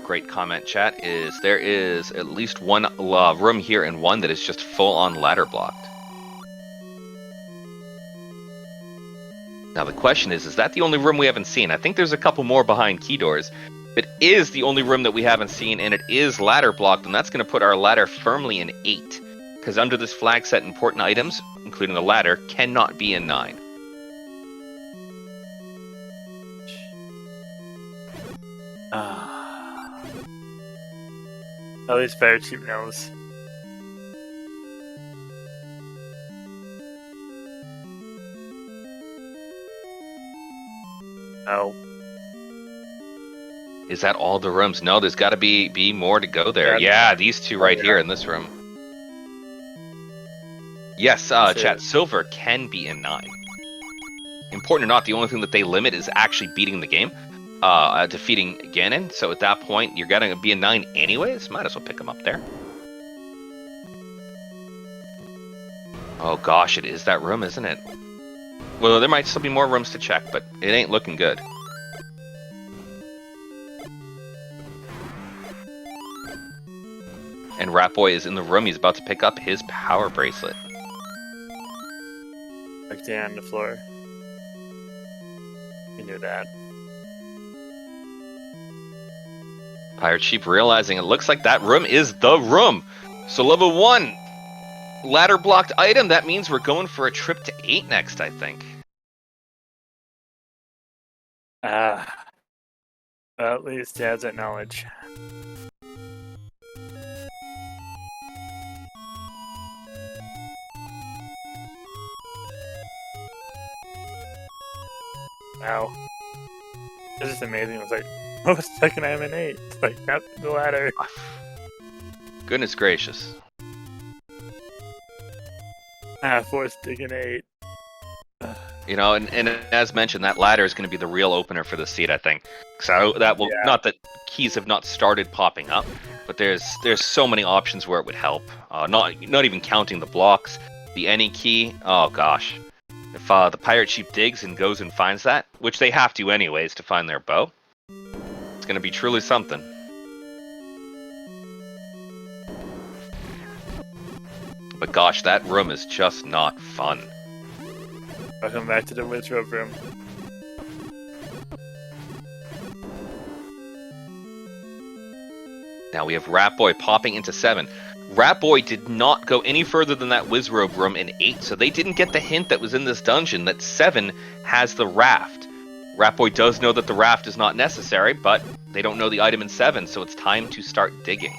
great comment, chat. There is at least 1 room here in 1 that is just full-on ladder blocked. Now the question is that the only room we haven't seen? I think there's a couple more behind key doors. It is the only room that we haven't seen, and it is ladder blocked, and that's going to put our ladder firmly in 8. Because under this flag set, important items, including the ladder, cannot be in 9.
At least ThePirateSheep knows. Oh.
Is that all the rooms? No, there's got to be more to go there. Yeah, these 2 right here in this room. Yes, chat, silver can be in 9. Important or not, the only thing that they limit is actually beating the game. Defeating Ganon, so at that point you're gonna be in 9 anyways. Might as well pick them up there. Oh gosh, it is that room, isn't it? Well, there might still be more rooms to check, but it ain't looking good. And Ratboy is in the room. He's about to pick up his power bracelet.
Back down on the floor. You knew that.
Pirate Sheep realizing it looks like that room is the room. So level 1, ladder blocked item. That means we're going for a trip to 8 next, I think.
Well, at least he has that knowledge. Wow. This is amazing. It was like, oh, second I'm in 8. It's like, not the ladder.
Goodness gracious.
4th digging 8.
You know, and as mentioned, that ladder is going to be the real opener for the seed, I think. So that will, not that keys have not started popping up, but there's so many options where it would help. Not even counting the blocks, the any key. Oh gosh. If the Pirate Sheep digs and goes and finds that, which they have to anyways to find their bow, it's going to be truly something. But gosh, that room is just not fun.
Welcome back to the wardrobe room.
Now we have Ratboy popping into 7. Ratboy did not go any further than that Wizrobe room in 8, so they didn't get the hint that was in this dungeon that 7 has the raft. Ratboy does know that the raft is not necessary, but they don't know the item in 7, so it's time to start digging.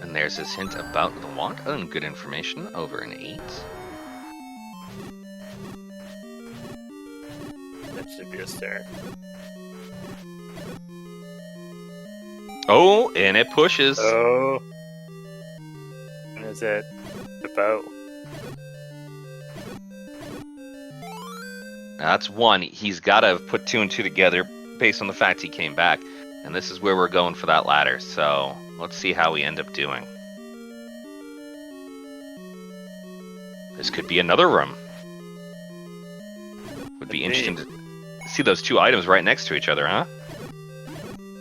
And there's his hint about the wand. Oh, and good information over an 8.
That should be a stair.
Oh, and it pushes.
Oh. And is it the bow?
That's 1. He's got to put 2 and 2 together based on the fact he came back. And this is where we're going for that ladder. So let's see how we end up doing. This could be another room. Would be interesting to see those 2 items right next to each other, huh?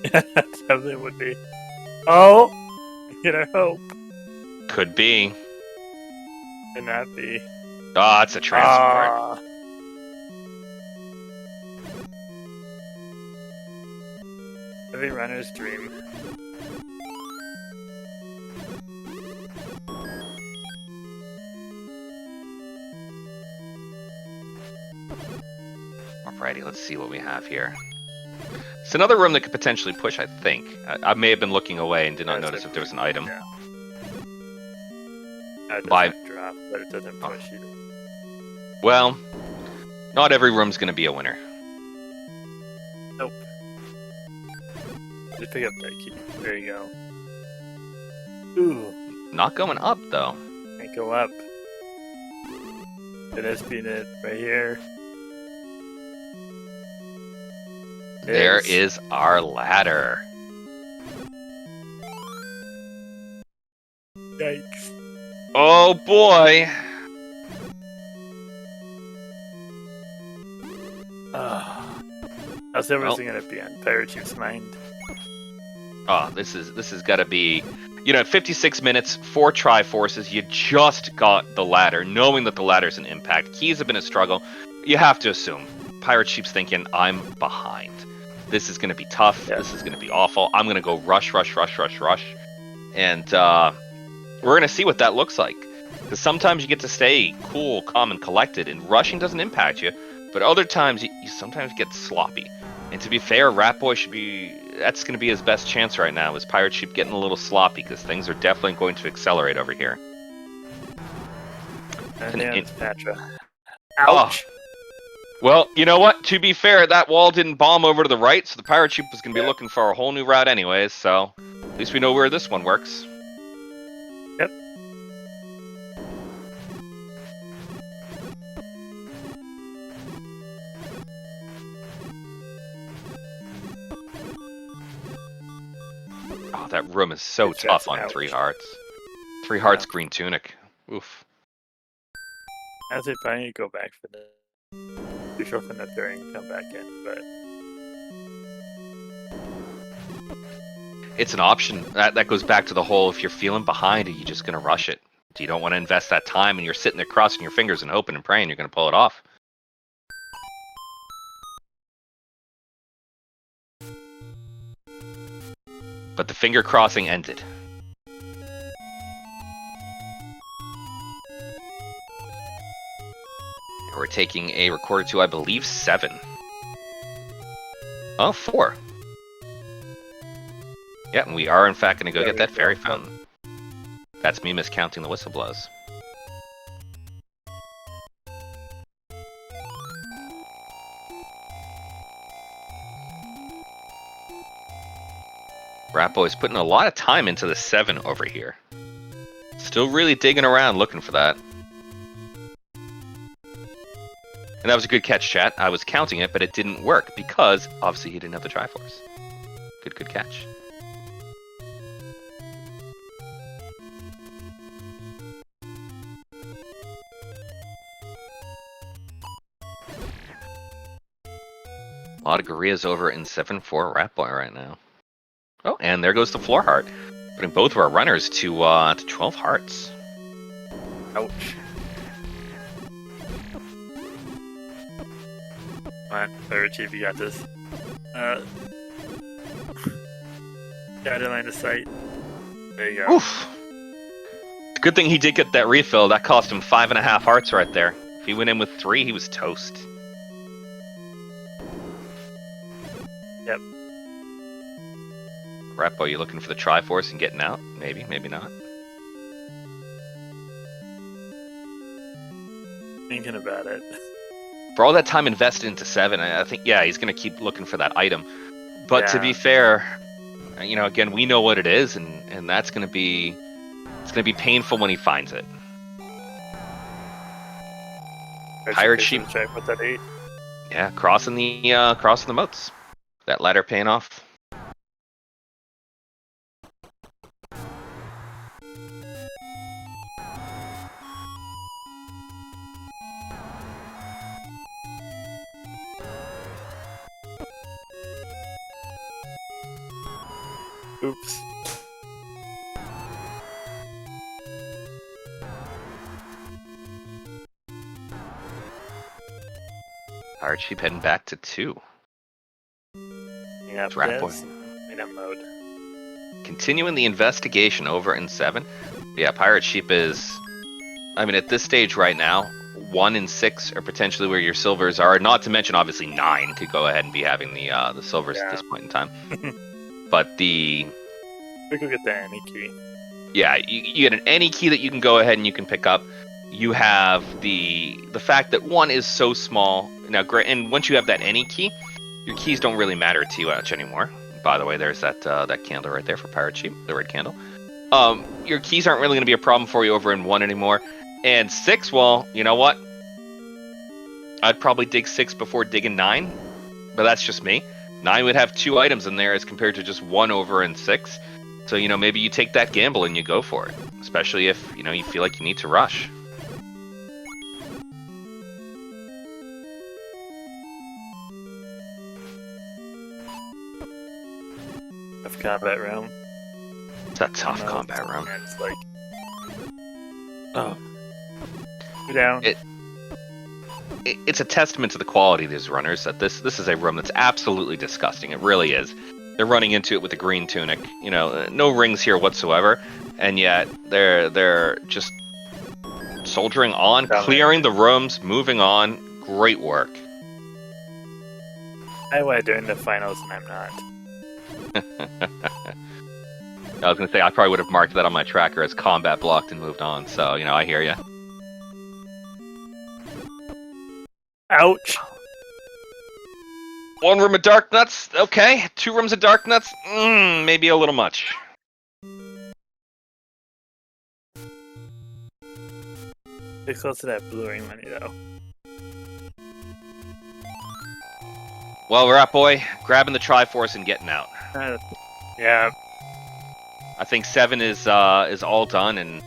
Yeah, that definitely would be. Oh! You know, hope.
Could be.
Can that be?
Oh, it's a transport.
Ah. Every runner's dream.
Alrighty, let's see what we have here. It's another room that could potentially push, I think. I may have been looking away and did not notice if there was an item.
Yeah. That
By-
doesn't drop, but it doesn't push either.
Well, not every room's going to be a winner.
Nope. Just pick up that key. There you go. Ooh.
Not going up, though.
Can't go up. It has been it right here.
There is our ladder.
Yikes.
Oh boy!
How's everything gonna be on ThePirateSheep's mind?
Oh, this is gotta be, you know, 56 minutes, 4 Triforces, you just got the ladder, knowing that the ladder's an impact. Keys have been a struggle. You have to assume ThePirateSheep's thinking, I'm behind. This is gonna be tough, This is gonna be awful. I'm gonna go rush. And we're gonna see what that looks like. Because sometimes you get to stay cool, calm, and collected, and rushing doesn't impact you. But other times, you sometimes get sloppy. And to be fair, Ratboy should be... That's going to be his best chance right now, is ThePirateSheep getting a little sloppy, because things are definitely going to accelerate over here.
And it's Patra.
Oh.
Ouch!
Well, you know what? To be fair, that wall didn't bomb over to the right, so ThePirateSheep was going to be looking for a whole new route anyways, so... At least we know where this one works.
Yep.
Oh, that room is so tough on 3 hearts. 3 hearts, green tunic. Oof.
I say probably go back for the... Be sure from that there and come back in, but...
It's an option. That goes back to the whole, if you're feeling behind, are you just going to rush it? You don't want to invest that time and you're sitting there crossing your fingers and hoping and praying you're going to pull it off. But the finger crossing ended. We're taking a recorder to, I believe, 7. Oh, 4. Yeah, and we are in fact going to go get that fairy fountain. That's me miscounting the whistle blows. Ratboy's putting a lot of time into the 7 over here. Still really digging around looking for that. And that was a good catch, chat. I was counting it, but it didn't work because obviously he didn't have the Triforce. Good catch. A lot of Gorilla's over in 7-4 Ratboy right now. Oh, and there goes the floor heart, putting both of our runners to 12 hearts.
Ouch. Come on, ThePirateSheep, you got this. Got a line of sight. There you go.
Oof. Good thing he did get that refill. That cost him 5.5 hearts right there. If he went in with 3, he was toast.
Yep.
Ratboy, you looking for the Triforce and getting out? Maybe, maybe not.
Thinking about it.
For all that time invested into 7, I think, yeah, he's going to keep looking for that item. But to be fair, you know, again, we know what it is, and that's going to be, it's going to be painful when he finds it. Pirate Sheep.
Check with that 8.
Yeah, crossing the moats. That ladder paying off.
Oops.
Pirate Sheep heading back to 2.
Yeah,
Ratboy.
In mode.
Continuing the investigation over in 7. Yeah, Pirate Sheep is, I mean, at this stage right now, 1 and 6 are potentially where your silvers are. Not to mention, obviously, 9 could go ahead and be having the silvers at this point in time. But we
could get the any key.
Yeah, you get an any key that you can go ahead and you can pick up. You have the fact that 1 is so small. Now, and once you have that any key, your keys don't really matter too much anymore. By the way, there's that candle right there for Pirate Sheep, the red candle. Your keys aren't really going to be a problem for you over in 1 anymore. And 6, well, you know what? I'd probably dig 6 before digging 9, but that's just me. 9 would have 2 items in there as compared to just 1 over in 6. So, you know, maybe you take that gamble and you go for it, especially if, you know, you feel like you need to rush.
Tough combat room.
It's a tough combat room.
It's like, oh, you're down.
It's a testament to the quality of these runners that this is a room that's absolutely disgusting. It really is. They're running into it with a green tunic. You know, no rings here whatsoever, and yet they're just soldiering on, clearing the rooms, moving on. Great work.
I went during the finals, and I'm not.
I was gonna say I probably would have marked that on my tracker as combat blocked and moved on. So you know, I hear you.
Ouch.
1 room of dark nuts, okay. 2 rooms of dark nuts, maybe a little much.
Stay close to that blue ring money, though.
Well, Ratboy, grabbing the Triforce and getting out.
Yeah.
I think 7 is all done, and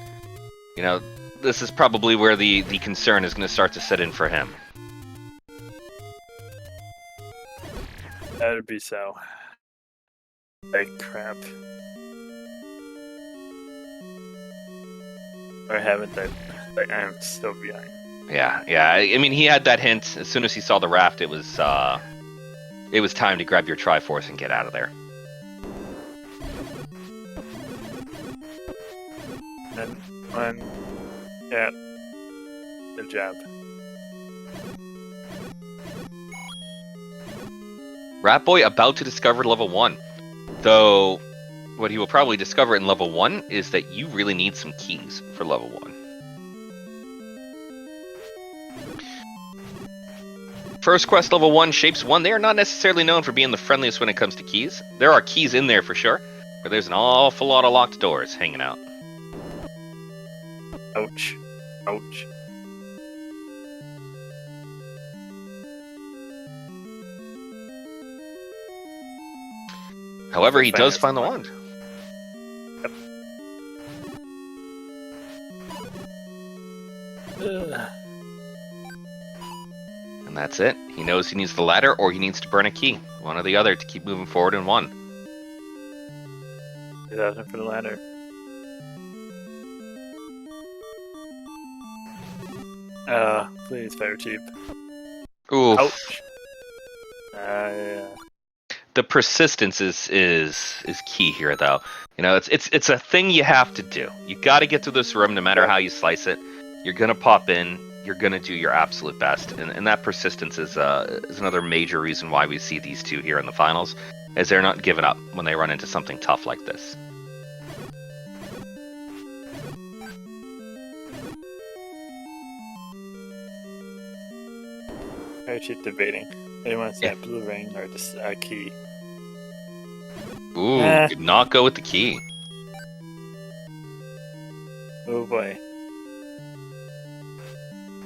you know, this is probably where the concern is going to start to set in for him.
That would be so. Like crap. Or haven't I? Like, I'm still behind.
Yeah. I mean, he had that hint as soon as he saw the raft. It was time to grab your Triforce and get out of there.
And 1. Yeah. Good job.
Ratboy about to discover level 1. Though, what he will probably discover in level 1 is that you really need some keys for level 1. First quest level 1, Shapes 1, they are not necessarily known for being the friendliest when it comes to keys. There are keys in there for sure, but there's an awful lot of locked doors hanging out.
Ouch. Ouch.
However, he does find the wand.
Yep.
And that's it. He knows he needs the ladder or he needs to burn a key. One or the other to keep moving forward in 1.
He's asking for the ladder. Please, ThePirateSheep.
Ooh.
Ouch. Yeah.
The persistence is key here, though. You know, it's a thing you have to do. You got to get to this room, no matter how you slice it. You're gonna pop in. you're gonna do your absolute best, and that persistence is another major reason why we see these two here in the finals, as they're not giving up when they run into something tough like this.
I keep debating. They want to say blue ring or just a key.
Ooh, did not go with the key.
Oh boy.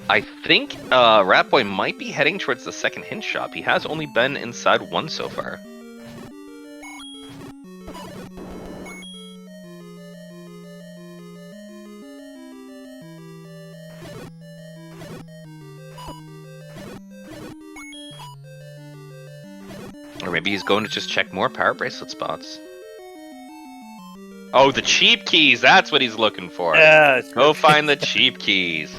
I think Ratboy might be heading towards the second hint shop. He has only been inside one so far. Or maybe he's going to just check more power bracelet spots. Oh, the cheap keys! That's what he's looking for.
Yeah.
Go find the cheap keys.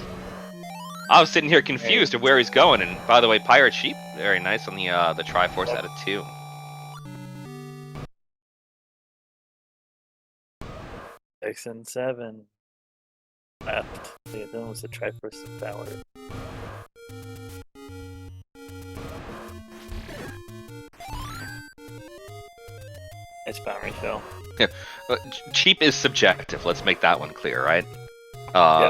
I was sitting here confused of where he's going, and by the way, Pirate Sheep, very nice on the Triforce out of 2.
6 and 7 left. Yeah, that was the Triforce of Power. It's power refill.
Yeah, cheap is subjective. Let's make that one clear, right?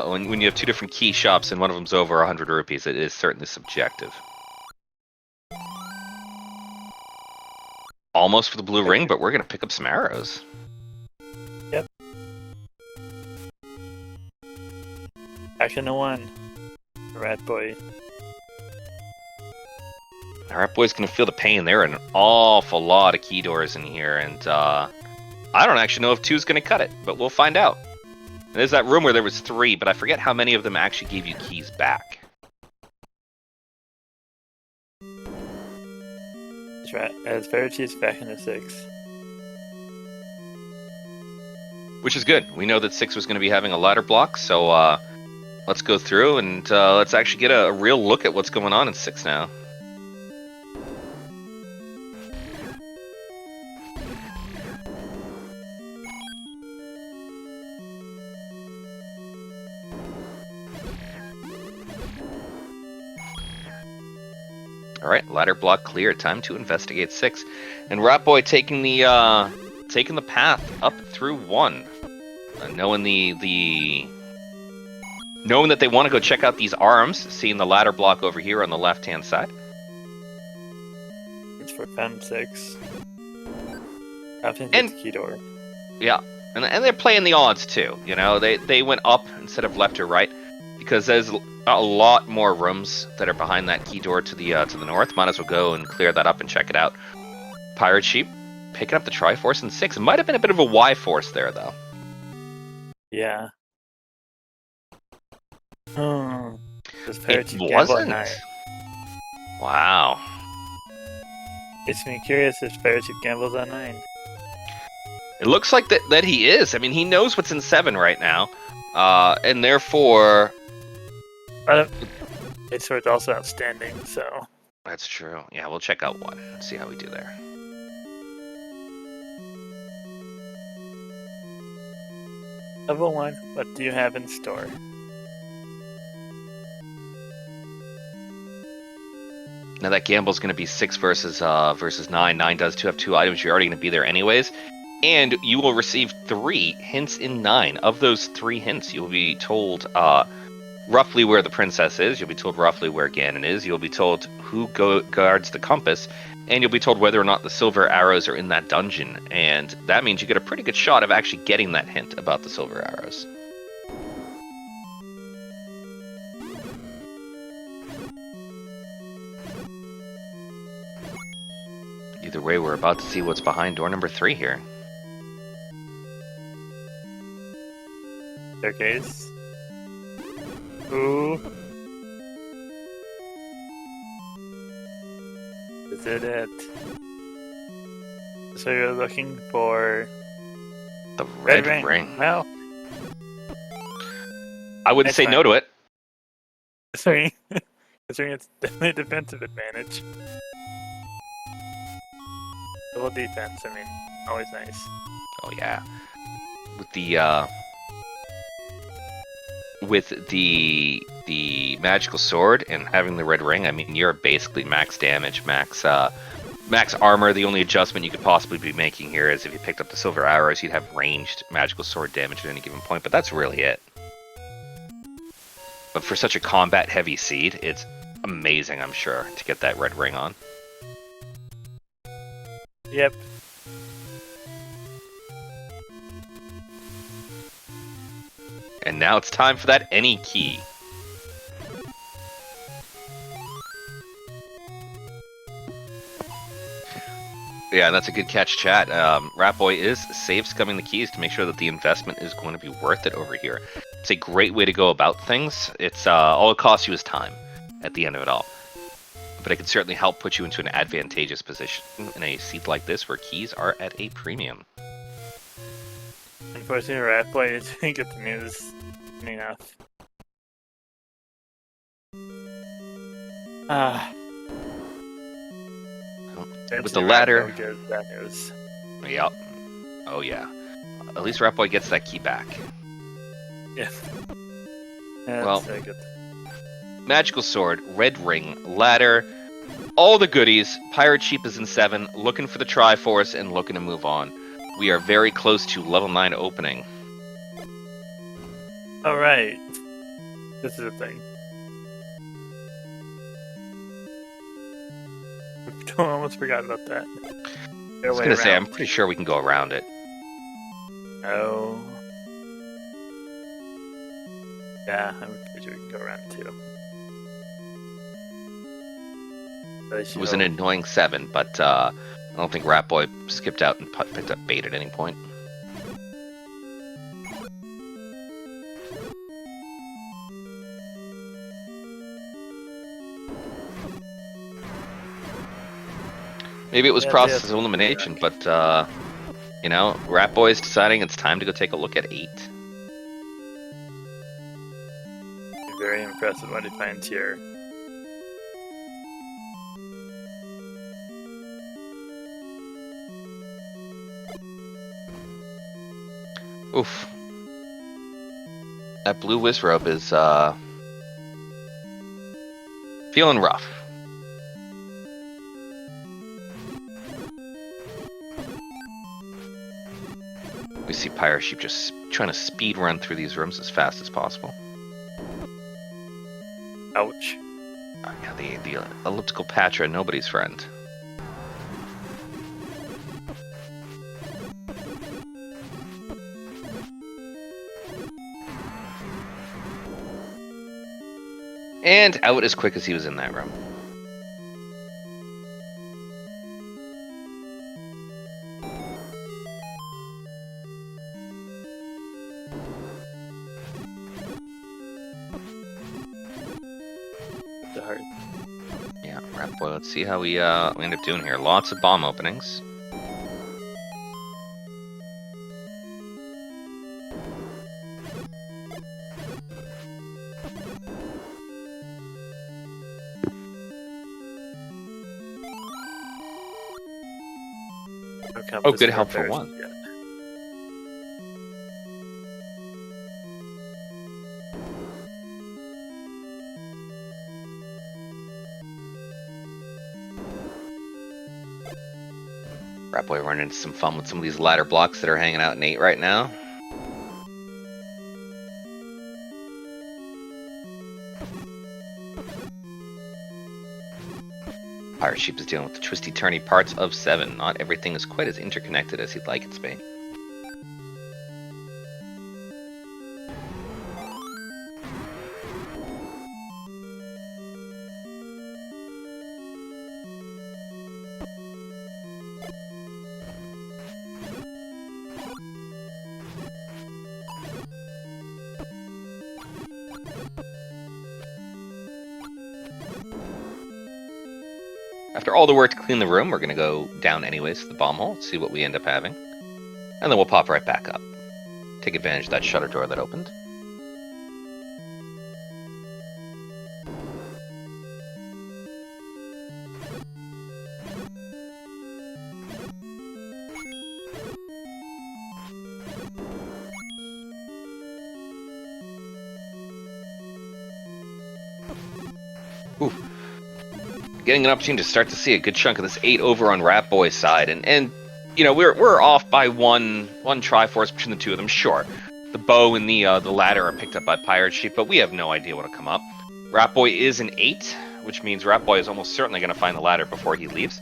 When you have 2 different key shops and one of them's over 100 rupees, it is certainly subjective. Almost for the blue ring, but we're gonna pick up some arrows.
Yep. Action to 1. Ratboy.
Ratboy's gonna feel the pain. There are an awful lot of key doors in here, and I don't actually know if 2's gonna cut it, but we'll find out. And there's that room where there was 3, but I forget how many of them actually gave you keys back.
As PirateSheep's back into 6.
Which is good. We know that 6 was going to be having a ladder block, so let's go through and let's actually get a real look at what's going on in 6 now. Alright, ladder block clear. Time to investigate 6. And Ratboy taking the path up through 1. Knowing knowing that they want to go check out these arms, seeing the ladder block over here on the left-hand side.
It's for Pen 6. I think it's key door.
Yeah, and they're playing the odds too. You know, they went up instead of left or right because there's a lot more rooms that are behind that key door to the north. Might as well go and clear that up and check it out. Pirate Sheep picking up the Triforce in 6. It might have been a bit of a Y force there though.
Yeah.
It wasn't. Wow.
Makes me curious if PirateSheep gambles on 9.
It looks like that he is. I mean, he knows what's in 7 right now, and therefore.
It's also outstanding, so.
That's true. Yeah, we'll check out 1 and see how we do there.
Level 1, what do you have in store?
Now that gamble's going to be 6 versus 9. 9 does have 2 items. You're already going to be there anyways. And you will receive 3 hints in 9. Of those 3 hints, you'll be told roughly where the princess is. You'll be told roughly where Ganon is. You'll be told who guards the compass. And you'll be told whether or not the silver arrows are in that dungeon. And that means you get a pretty good shot of actually getting that hint about the silver arrows. Either way, we're about to see what's behind door number 3 here.
Staircase. Ooh. Is it? So you're looking for
the red ring.
Well,
I wouldn't say no to it.
Considering it's definitely a defensive advantage. Double defense, I mean, always nice.
Oh yeah. with the magical sword and having the red ring, I mean, you're basically max damage, max armor. The only adjustment you could possibly be making here is if you picked up the silver arrows, you'd have ranged magical sword damage at any given point, but that's really it. But for such a combat-heavy seed, it's amazing, I'm sure, to get that red ring on.
Yep.
And now it's time for that any key. Yeah, that's a good catch, chat. Ratboy is save scumming the keys to make sure that the investment is going to be worth it over here. It's a great way to go about things. It's all it costs you is time at the end of it all. But it can certainly help put you into an advantageous position in a seat like this where keys are at a premium.
Unfortunately, Ratboy didn't get the news enough.
With the ladder.
That news.
Yep. Oh yeah. At least Ratboy gets that key back.
Yeah.
Well,
good.
magical sword, red ring, ladder, all the goodies. Pirate Sheep is in 7, looking for the Triforce and looking to move on. We are very close to level 9 opening.
Alright. This is a thing. I almost forgot about that.
I was gonna say, I'm pretty sure we can go around it.
Oh. Yeah, I'm pretty sure we can go around it too.
It was an annoying 7, but I don't think Ratboy skipped out and picked up bait at any point. Maybe it was process of elimination, but, you know, Ratboy is deciding it's time to go take a look at 8.
Very impressive what he finds here.
Oof. That blue Wizrobe is, feeling rough. We see Pirate Sheep just trying to speed run through these rooms as fast as possible.
Ouch.
Yeah, the elliptical Patra, nobody's friend. And out as quick as he was in that room. Yeah, Ratboy, let's see how we end up doing here. Lots of bomb openings. Oh, good help for one.
Yeah.
Ratboy running into some fun with some of these ladder blocks that are hanging out in 8 right now. Pirate Sheep is dealing with the twisty-turny parts of 7. Not everything is quite as interconnected as he'd like it to be. After all the work to clean the room, we're going to go down anyways to the bomb hole, see what we end up having. And then we'll pop right back up. Take advantage of that shutter door that opened. Ooh. Getting an opportunity to start to see a good chunk of this 8 over on Ratboy's side, and you know we're off by one Triforce between the two of them. Sure, the bow and the ladder are picked up by PirateSheep, but we have no idea what'll come up. Ratboy is an 8, which means Ratboy is almost certainly going to find the ladder before he leaves.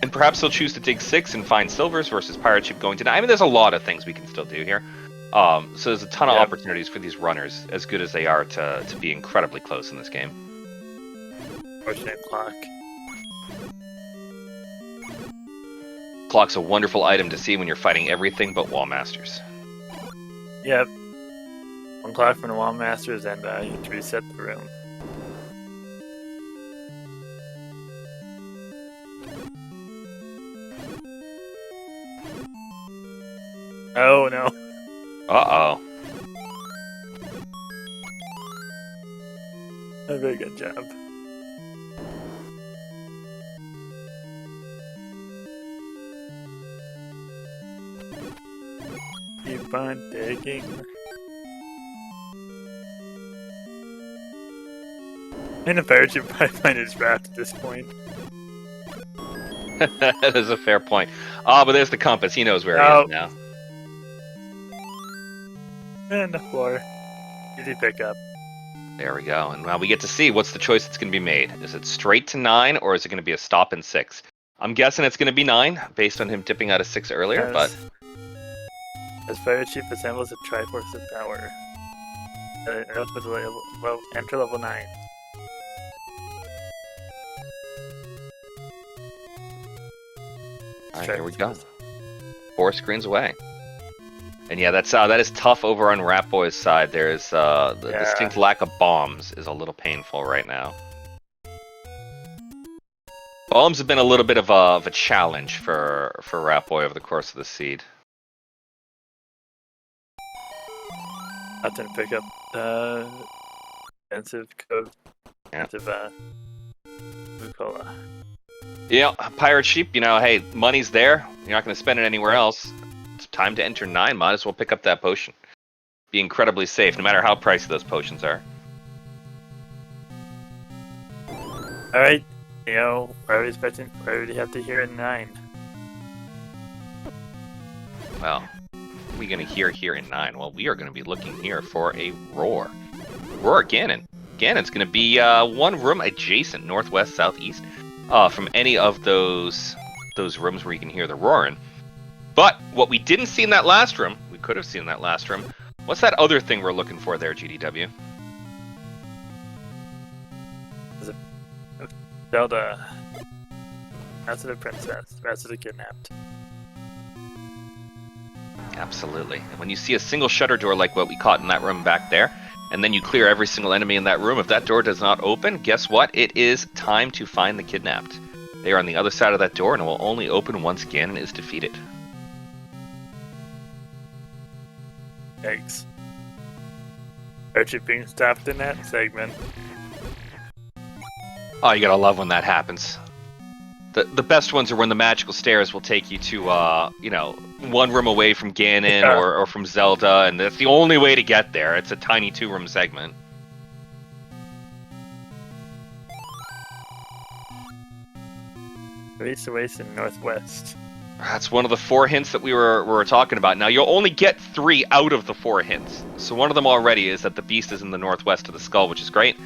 And perhaps he'll choose to dig 6 and find silvers versus PirateSheep going to 9. I mean, there's a lot of things we can still do here. So there's a ton of opportunities for these runners, as good as they are, to be incredibly close in this game.
Fortunate clock.
Clock's a wonderful item to see when you're fighting everything but wall masters.
Yep. One clock from the wall masters, and you have to reset the room. Oh no.
Uh-oh.
A very good job. Keep on digging. And the PirateSheep pipeline is wrapped at this point.
That is a fair point. But there's the compass. He knows where he is now.
And the floor. Easy pickup.
There we go. And now we get to see what's the choice that's going to be made. Is it straight to 9, or is it going to be a stop in 6? I'm guessing it's going to be 9, based on him dipping out of 6 earlier, but...
As PirateSheep assembles a Triforce of Power. Enter level 9.
Alright, here we go. 4 screens away. And yeah, that is tough over on Ratboy's side. There's the distinct lack of bombs is a little painful right now. Bombs have been a little bit of a challenge for Ratboy over the course of the seed.
I didn't pick up the expensive code.
Yeah. Yeah, PirateSheep, you know, hey, money's there. You're not going to spend it anywhere else. It's time to enter 9. Might as well pick up that potion. Be incredibly safe, no matter how pricey those potions are.
Alright, you know, we're already have to hear in 9.
Well, what are we going to hear here in 9? Well, we are going to be looking here for a roar. Roar Ganon. Ganon's going to be one room adjacent, northwest, southeast, from any of those rooms where you can hear the roaring. But what we didn't see in that last room, we could have seen in that last room, what's that other thing we're looking for there, GDW?
Zelda. That's the princess. That's the kidnapped.
Absolutely. And when you see a single shutter door like what we caught in that room back there, and then you clear every single enemy in that room, if that door does not open, guess what? It is time to find the kidnapped. They are on the other side of that door, and it will only open once Ganon is defeated.
Yikes. PirateSheep being stopped in that segment.
Oh, you gotta love when that happens. The best ones are when the magical stairs will take you to, you know, one room away from Ganon or from Zelda, and that's the only way to get there. It's a tiny 2-room segment.
East to west and northwest.
That's one of the 4 hints that we were talking about. Now, you'll only get 3 out of the 4 hints. So one of them already is that the beast is in the northwest of the skull, which is great.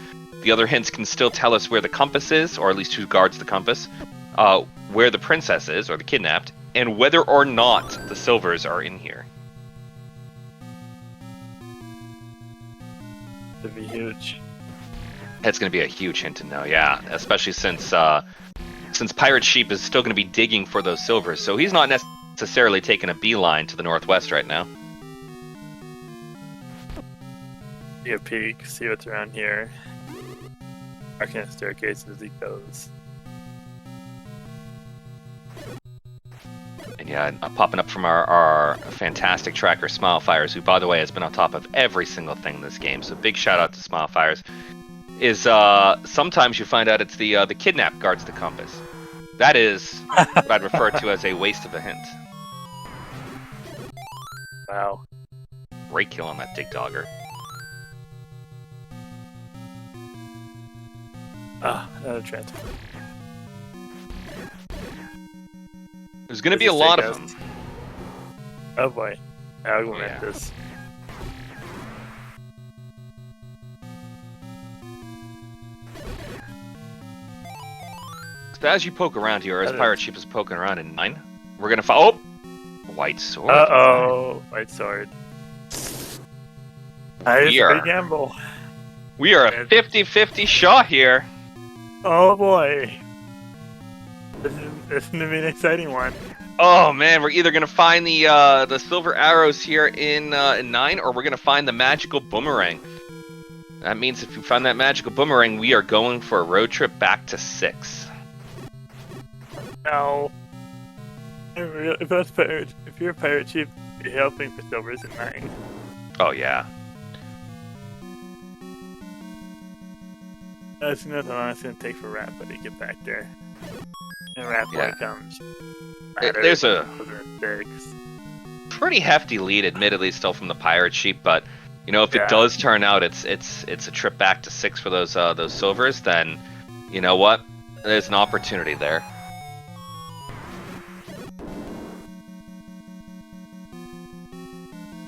The other hints can still tell us where the compass is, or at least who guards the compass, where the princess is, or the kidnapped, and whether or not the silvers are in here.
That'd be huge.
That's going to be a huge hint to know, yeah. Especially since PirateSheep is still going to be digging for those silvers, so he's not necessarily taking a beeline to the northwest right now.
See a peek, see what's around here. Marking a staircase as he goes.
And yeah, popping up from our fantastic tracker, Smilefires, who, by the way, has been on top of every single thing in this game. So big shout out to Smilefires. Is sometimes you find out it's the kidnap guards the compass. That is what I'd refer to as a waste of a hint.
Wow.
Great kill on that Dig Dogger.
Ah, another transfer.
There's going to be a lot of them.
Oh boy. I'll
Oh, yeah.
this.
So as you poke around here, as ThePirateSheep is poking around in 9, we're going to find... Oh! White sword.
Uh-oh. White sword. It's a big gamble.
We are a 50-50 shot here.
Oh boy. This is going to be an exciting one.
Oh man, we're either gonna find the silver arrows here in 9, or we're gonna find the magical boomerang. That means if we find that magical boomerang, we are going for a road trip back to 6.
No. If you're a pirate ship, you're helping for silvers in 9.
Oh yeah.
That's not how long it's gonna take for Ratboy to get back there. And Ratboy comes.
There's a
6.
pretty hefty lead, admittedly, still from the pirate sheep, but you know, if it does turn out it's a trip back to 6 for those silvers, then you know what? There's an opportunity there.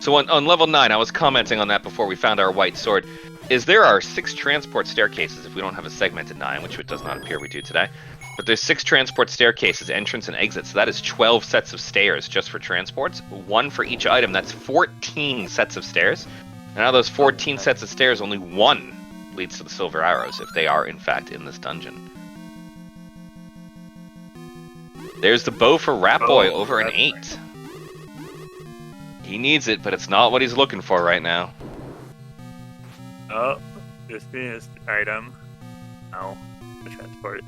So on level 9, I was commenting on that before we found our white sword. There are 6 transport staircases if we don't have a segmented 9, which it does not appear we do today. But there's 6 transport staircases, entrance and exit, so that is 12 sets of stairs just for transports. 1 for each item, that's 14 sets of stairs. And out of those 14 sets of stairs, only 1 leads to the silver arrows, if they are in fact in this dungeon. There's the bow for Ratboy over an 8. He needs it, but it's not what he's looking for right now.
Oh, this is the item. No, the transport.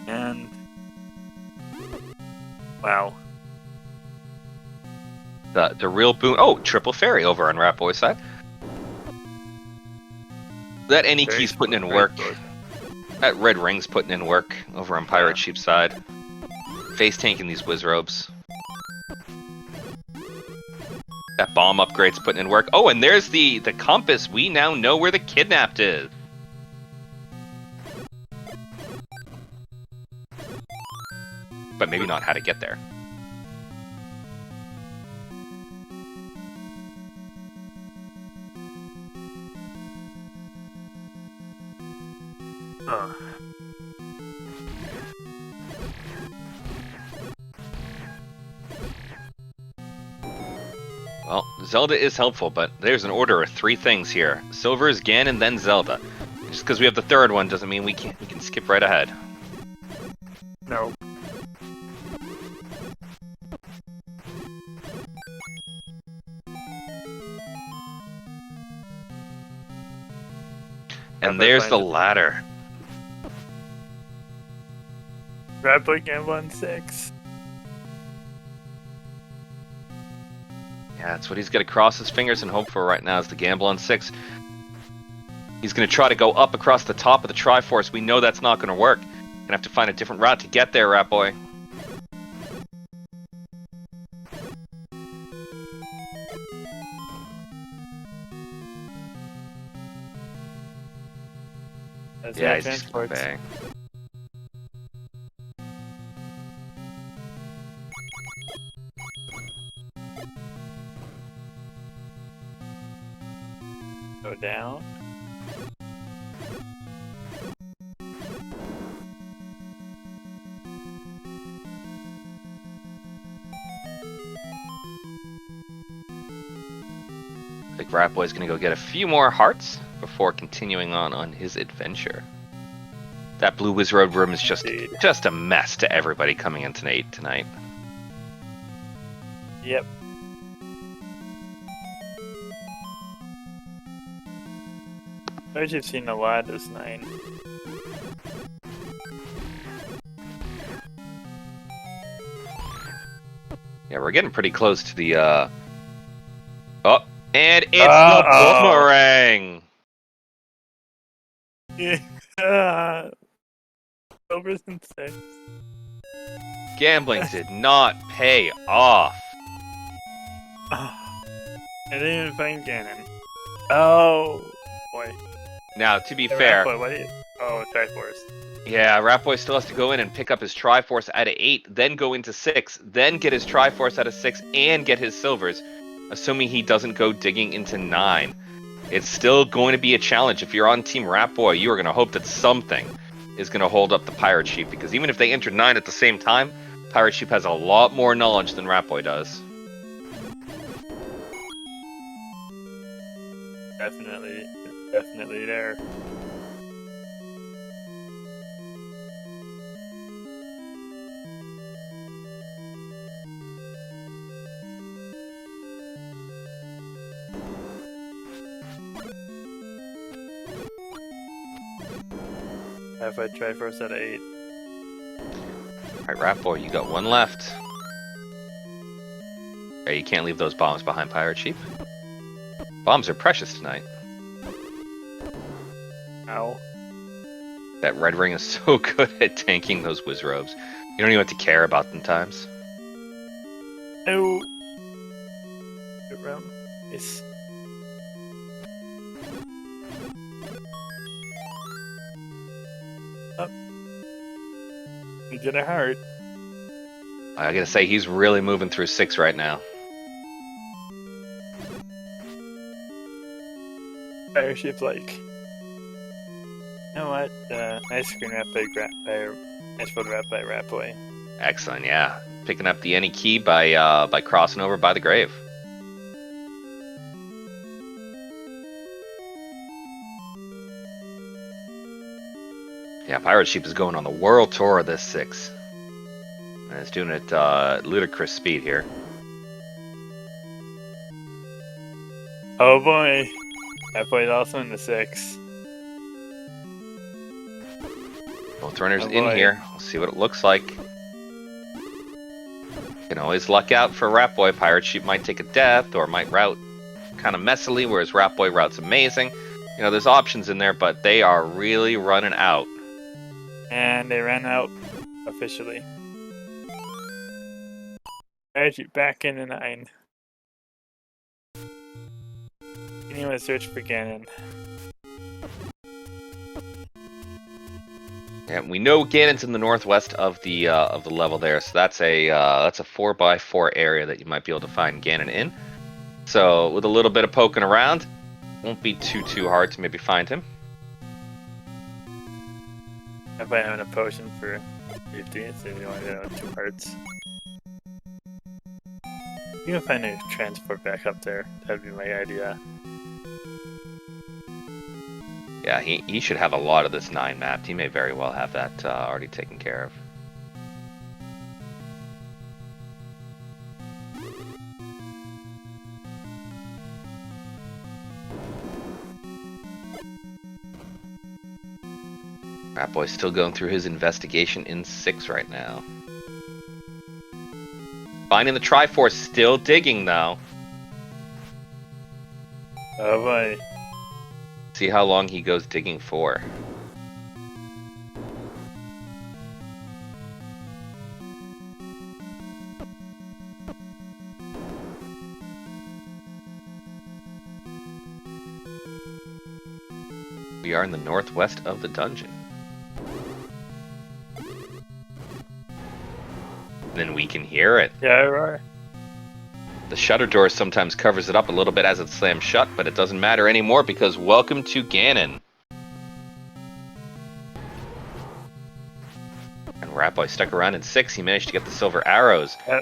And wow,
the real boon. Oh, triple fairy over on Ratboy's side. That any key's putting in work. That red ring's putting in work over on Pirate Sheep's side. Face tanking these whiz robes. That bomb upgrade's putting in work. Oh, and there's the compass. We now know where the kidnapped is. But maybe not how to get there. Well, Zelda is helpful, but there's an order of 3 things here. Silver is Ganon, then Zelda. Just because we have the 3rd one doesn't mean we can skip right ahead.
No.
And there's the ladder.
Ratboy gamble on 6.
Yeah, that's what he's got to cross his fingers and hope for right now is the gamble on 6. He's going to try to go up across the top of the Triforce. We know that's not going to work. Gonna have to find a different route to get there, Ratboy. Yeah, he's just bang.
Go down.
I think Ratboy's gonna go get a few more hearts before continuing on his adventure. That blue wizard room is just a mess to everybody coming in tonight.
Yep. I've seen a lot this 9.
Yeah, we're getting pretty close to the Oh, and it's the boomerang!
Yeah. Silvers and 6.
Gambling did not pay off.
I didn't even find Ganon. Oh, Boy.
Now, to be
Hey,
fair,
Ratboy, what do you... Oh, Triforce.
yeah, Ratboy still has to go in and pick up his Triforce out of 8, then go into 6, then get his Triforce out of 6, and get his silvers, assuming he doesn't go digging into 9. It's still going to be a challenge. If you're on Team Ratboy, you are going to hope that something is going to hold up the Pirate Sheep, because even if they enter 9 at the same time, Pirate Sheep has a lot more knowledge than Ratboy does.
Definitely there. If I try first at 8.
Alright, Ratboy, you got 1 left. Okay, you can't leave those bombs behind, Pirate Sheep. Bombs are precious tonight.
Ow.
That red ring is so good at tanking those Wizrobes. You don't even have to care about them times.
Oh. Good round. Yes. Up. You get a heart.
I gotta say, he's really moving through 6 right now.
Fireships like. You know what? Nice screen wrap by nice photo wrap by Ratboy.
Excellent, yeah. Picking up the any key by crossing over by the grave. Yeah, Pirate Sheep is going on the world tour of this 6. And it's doing it ludicrous speed here.
Oh boy. Ratboy's also in the 6.
Both runners
Oh
in
boy.
here. We'll see what it looks like. Can always luck out for Ratboy. Pirate Sheep might take a death or might route kind of messily, whereas Ratboy routes amazing. You know, there's options in there, but they are really running out.
And they ran out officially. Firesheep back in the 9. Anyone search for Ganon.
Yeah, we know Ganon's in the northwest of the level there, so that's a 4x4 area that you might be able to find Ganon in. So with a little bit of poking around, won't be too hard to maybe find him.
If I have a potion for 50, so you want to go 2 hearts. You can find a transport back up there. That'd be my idea.
Yeah, he should have a lot of this 9 mapped. He may very well have that already taken care of. Ratboy's still going through his investigation in 6 right now. Finding the Triforce, still digging though.
Oh boy.
See how long he goes digging for. We are in the northwest of the dungeon. Then we can hear it.
Yeah, right.
The shutter door sometimes covers it up a little bit as it slams shut, but it doesn't matter anymore because welcome to Ganon. And Ratboy stuck around in 6. He managed to get the silver arrows.
Yep.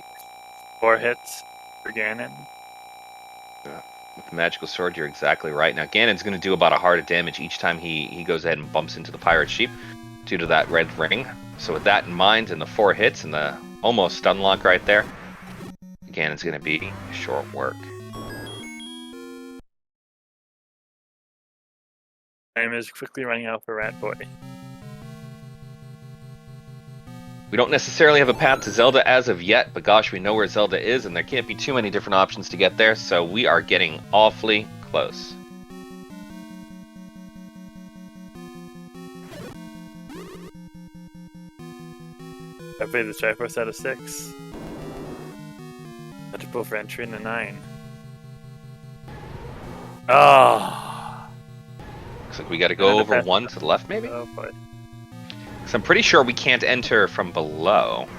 4 hits for Ganon.
With the magical sword, you're exactly right. Now Ganon's going to do about a heart of damage each time he goes ahead and bumps into the Pirate Sheep due to that red ring. So with that in mind and the 4 hits and the almost stun lock right there, Ganon's going to be short work.
Time is quickly running out for Ratboy.
We don't necessarily have a path to Zelda as of yet, but gosh, we know where Zelda is, and there can't be too many different options to get there, so we are getting awfully close.
I played the Triforce out of 6. Eligible for entry in the 9. Oh.
Looks like we got to go over one to the left, maybe?
Oh boy.
Because I'm pretty sure we can't enter from below.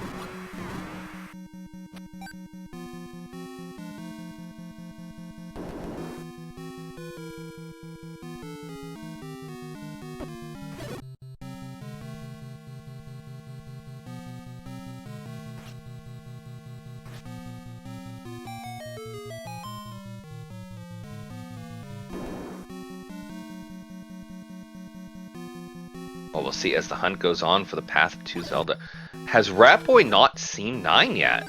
Well, we'll see as the hunt goes on for the path to Zelda. Has Ratboy not seen 9 yet?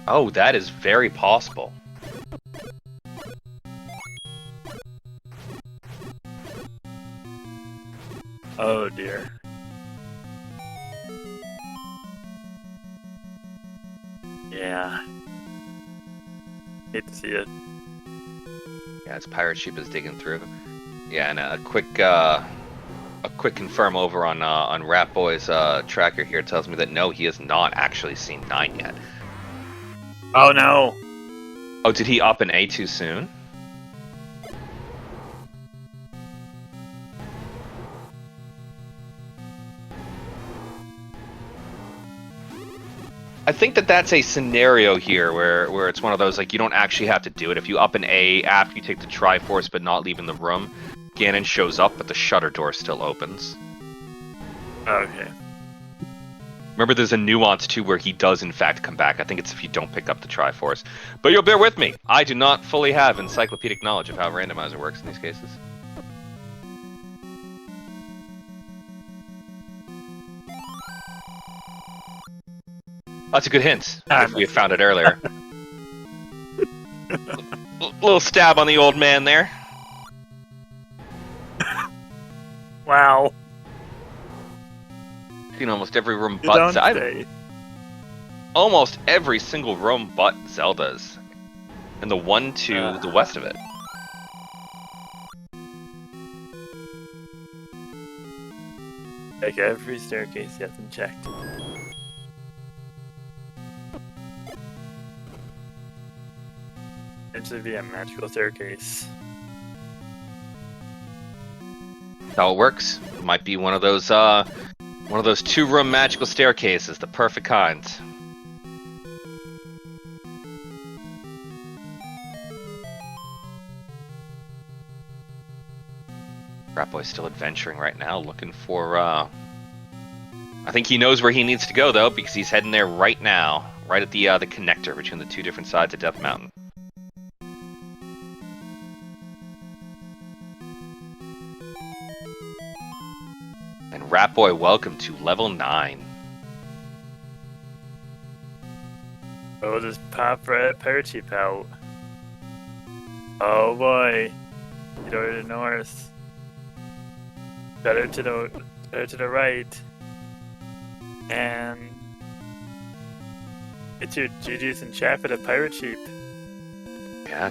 Oh, that is very possible.
Oh dear. Yeah. Hate to see it.
Yeah, as PirateSheep is digging through. Yeah, and a quick confirm over on Ratboy's tracker here tells me that no, he has not actually seen 9 yet.
Oh no!
Oh, did he up an A too soon? I think that's a scenario here where it's one of those, like, you don't actually have to do it. If you up an A after you take the Triforce but not leaving the room, Ganon shows up, but the shutter door still opens.
Okay.
Remember, there's a nuance, too, where he does, in fact, come back. I think it's if you don't pick up the Triforce. But you'll bear with me. I do not fully have encyclopedic knowledge of how Randomizer works in these cases. That's a good hint, if we had found it earlier. Little stab on the old man there.
Wow.
In almost every room but Zelda. Almost every single room but Zelda's. And the one to the west of it.
Like every staircase you have them checked. Potentially be a magical staircase.
How it works. Might be one of those 2-room magical staircases, the perfect kind. Ratboy's still adventuring right now, looking for I think he knows where he needs to go though, because he's heading there right now, right at the connector between the two different sides of Death Mountain. And Ratboy, welcome to level 9.
Oh, this PirateSheep out. Oh boy. You go to the north. Better to the right. And it's your GG's in chat for the PirateSheep.
Yeah,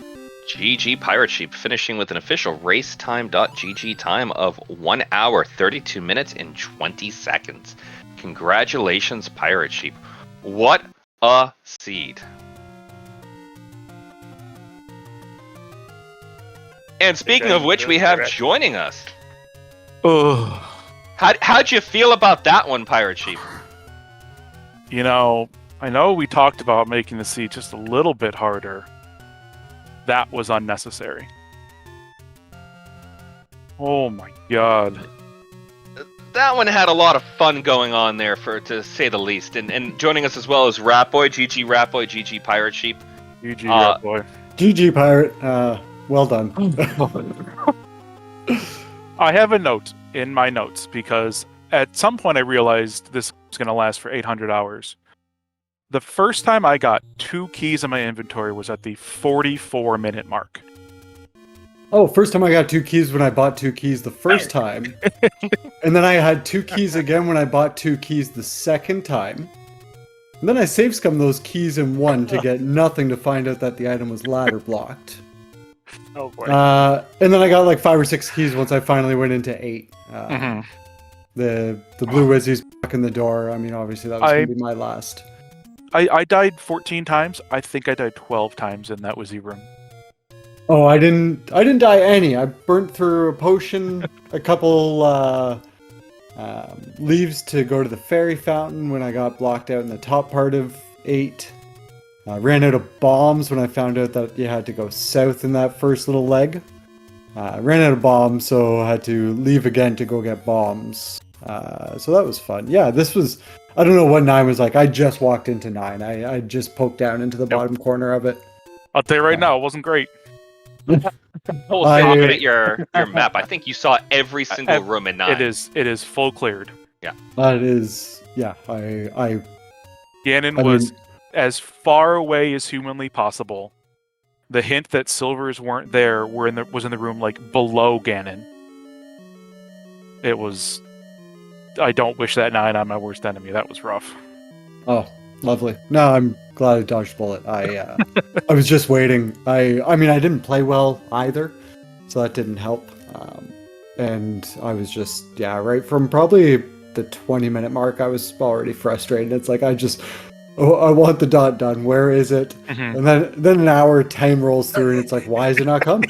GG PirateSheep finishing with an official racetime.gg time of 1 hour, 32 minutes, and 20 seconds. Congratulations, PirateSheep. What a seed. And speaking of which, we have joining us.
Ugh.
How'd you feel about that one, PirateSheep?
You know, I know we talked about making the seed just a little bit harder. That was unnecessary. Oh my god.
That one had a lot of fun going on there, to say the least. And joining us as well is Ratboy, GG Ratboy, GG PirateSheep.
GG Ratboy.
GG Pirate. Well done.
I have a note in my notes because at some point I realized this was going to last for 800 hours. The first time I got 2 keys in my inventory was at the 44-minute mark.
Oh, first time I got 2 keys when I bought 2 keys the first time. And then I had 2 keys again when I bought 2 keys the second time. And then I save scummed those keys in one to get nothing to find out that the item was ladder blocked.
Oh boy.
And then I got like 5 or 6 keys once I finally went into 8. The blue Wizzy's back in the door. I mean, obviously that was going to be my last.
I died 14 times. I think I died 12 times in that Wizzy room.
Oh, I didn't die any. I burnt through a potion, a couple leaves to go to the fairy fountain when I got blocked out in the top part of 8. I ran out of bombs when I found out that you had to go south in that first little leg. I ran out of bombs, so I had to leave again to go get bombs. So that was fun. Yeah, this was... I don't know what 9 was like. I just walked into 9. I just poked down into the bottom corner of it.
I'll tell you right now, it wasn't great.
Well, looking at your map, I think you saw every single room in 9.
It is full cleared.
It is... Yeah, I
Ganon was as far away as humanly possible. The hint that silvers weren't there was in the room like below Ganon. It was. I don't wish that 9 on my worst enemy. That was rough.
Oh, lovely. No, I'm glad I dodged a bullet. I was just waiting. I mean, I didn't play well either, so that didn't help. And I was just, right from probably the 20-minute mark, I was already frustrated. It's like, I want the dot done. Where is it?
Mm-hmm.
And then an hour 10 rolls through, and it's like, why is it not come?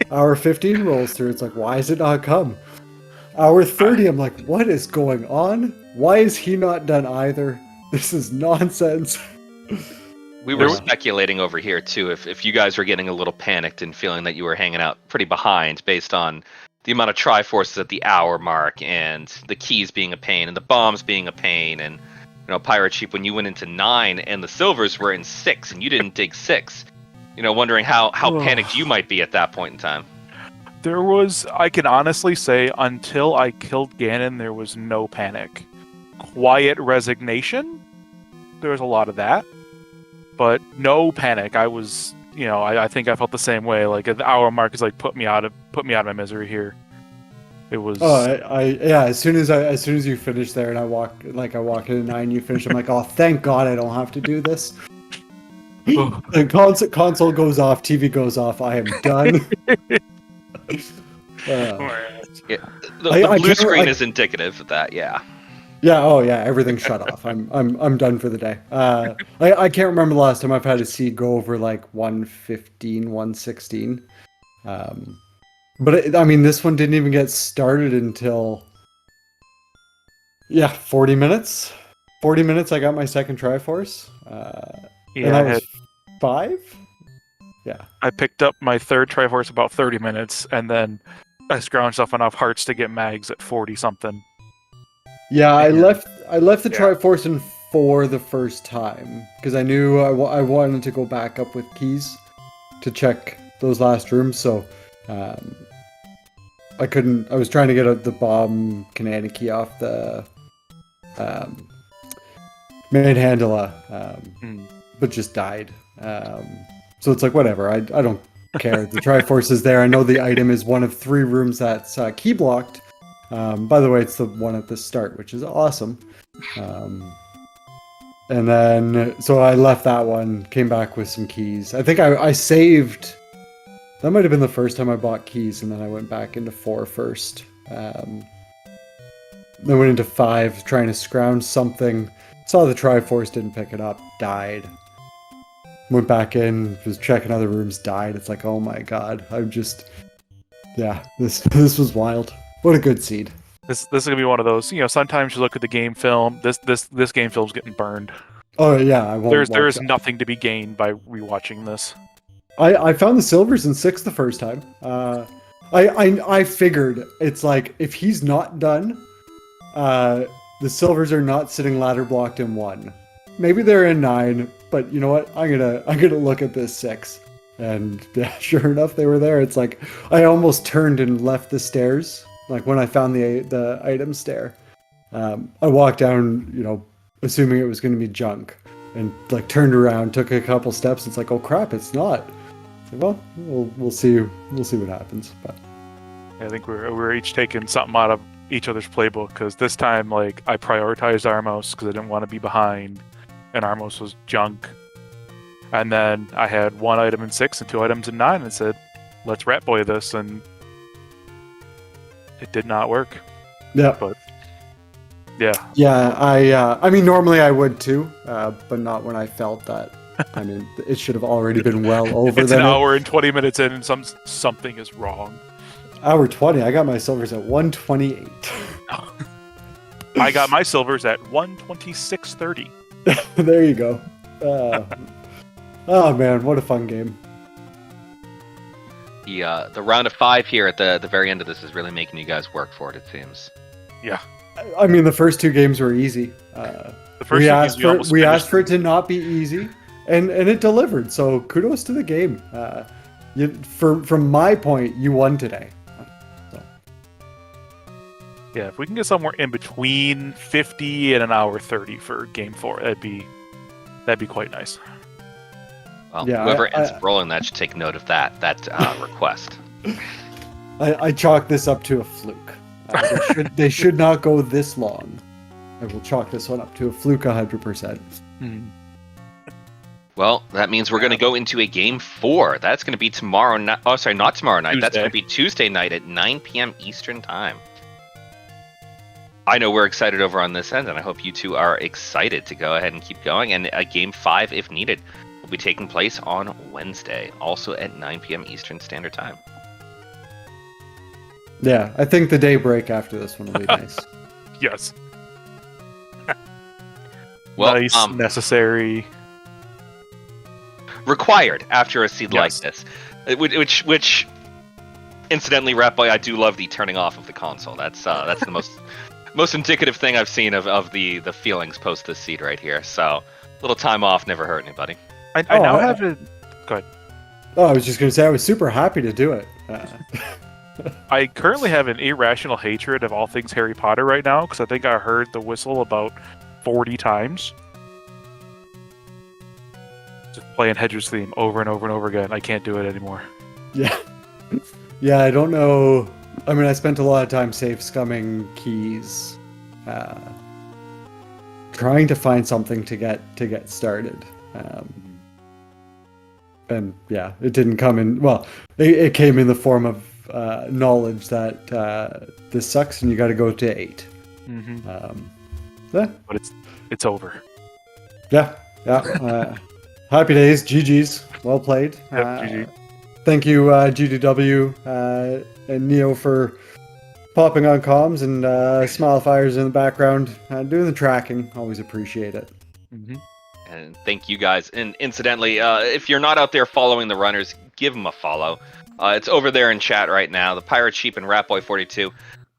Hour 15 rolls through, it's like, why is it not come? Hour 30, I'm like, what is going on? Why is he not done either? This is nonsense.
We were speculating over here, too, if you guys were getting a little panicked and feeling that you were hanging out pretty behind based on the amount of Triforces at the hour mark and the keys being a pain and the bombs being a pain and, PirateSheep, when you went into 9 and the silvers were in 6 and you didn't dig 6, wondering how panicked you might be at that point in time.
I can honestly say, until I killed Ganon, there was no panic. Quiet resignation. There was a lot of that. But no panic. I was, I think I felt the same way. Like, at the hour mark is like, put me out of my misery here. It was...
Oh, as soon as you finish there and I walk into 9, you finish, I'm like, oh, thank God I don't have to do this. The console goes off, TV goes off, I am done.
The blue screen is indicative of that, yeah.
Yeah, everything shut off. I'm done for the day. I can't remember the last time I've had a seed go over like 115, 116. But this one didn't even get started until 40 minutes. 40 minutes I got my second Triforce. And I was 5? Yeah.
I picked up my third Triforce about 30 minutes, and then I scrounged off enough hearts to get mags at 40 something.
Yeah, I left the Triforce in 4 the first time because I knew I wanted to go back up with keys to check those last rooms. So I couldn't. I was trying to get the bomb Canadian key off the manhandla, but just died. So it's like, whatever. I don't care. The Triforce is there. I know the item is one of 3 rooms that's key blocked. By the way, it's the one at the start, which is awesome. And then, so I left that one, came back with some keys. I think I saved... That might have been the first time I bought keys, and then I went back into 4 first. Then went into 5, trying to scrounge something. Saw the Triforce, didn't pick it up, died. Went back in, was checking other rooms, died. It's like, oh my god, I'm just... Yeah, this was wild. What a good seed.
This is gonna be one of those. Sometimes you look at the game film. This game film's getting burned.
Oh yeah, I won't.
There is nothing to be gained by rewatching this.
I found the silvers in 6 the first time. I figured it's like if he's not done, the silvers are not sitting ladder blocked in 1. Maybe they're in 9, but you know what? I'm gonna look at this 6. And yeah, sure enough, they were there. It's like I almost turned and left the stairs. Like when I found the item stair, I walked down, assuming it was going to be junk, and like turned around, took a couple steps. It's like, oh crap, it's not. Well, we'll see what happens. But
I think we're each taking something out of each other's playbook, because this time, like, I prioritized Armos because I didn't want to be behind, and Armos was junk. And then I had 1 item in 6 and 2 items in 9, and said, let's Ratboy this, and it did not work.
Yeah.
But yeah.
Yeah, I mean, normally I would too, but not when I felt that I mean, it should have already been well over.
It's an hour and 20 minutes in, and something is wrong.
Hour 20. I got my silvers at 128.
I got my silvers at 126.30.
There you go. Oh man, what a fun game.
The round of 5 here at the very end of this is really making you guys work for it, it seems.
Yeah.
I mean, the first 2 games were easy. We asked for it to not be easy, and it delivered. So kudos to the game. From my point, you won today. So.
Yeah, if we can get somewhere in between 50 and an hour 30 for game 4, that'd be quite nice.
Well,
Yeah,
whoever ends up rolling that should take note of that request.
I chalk this up to a fluke. They should not go this long. I will chalk this one up to a fluke 100%.
Well, that means we're going to go into a game 4. That's going to be tomorrow night. Oh, sorry, not tomorrow night.
Tuesday.
That's going to be Tuesday night at 9 p.m. Eastern Time. I know we're excited over on this end, and I hope you two are excited to go ahead and keep going. And a game 5, if needed, will be taking place on Wednesday, also at 9 p.m. Eastern Standard Time.
Yeah, I think the day break after this one will be nice.
Yes.
Well,
nice, necessary.
Required after a seed like
Yes.
this. Which incidentally, Ratboy, I do love the turning off of the console. That's the most indicative thing I've seen of the feelings post this seed right here. So a little time off never hurt anybody.
I now have it. Go ahead.
Oh, I was just going to say I was super happy to do it.
I currently have an irrational hatred of all things Harry Potter right now because I think I heard the whistle about 40 times. Just playing Hedger's theme over and over and over again. I can't do it anymore.
Yeah. Yeah, I don't know. I mean, I spent a lot of time safe scumming keys, trying to find something to get started. And yeah, it didn't come in. Well, it came in the form of knowledge that this sucks and you got to go to 8. Yeah.
But it's over.
Yeah. Happy days. GG's. Well played.
Yep, GG.
Thank you, GDW and Neo, for popping on comms and Smile Fires in the background, doing the tracking. Always appreciate it.
And thank you guys. And incidentally, if you're not out there following the runners, give them a follow. It's over there in chat right now. ThePirateSheep and Ratboy42.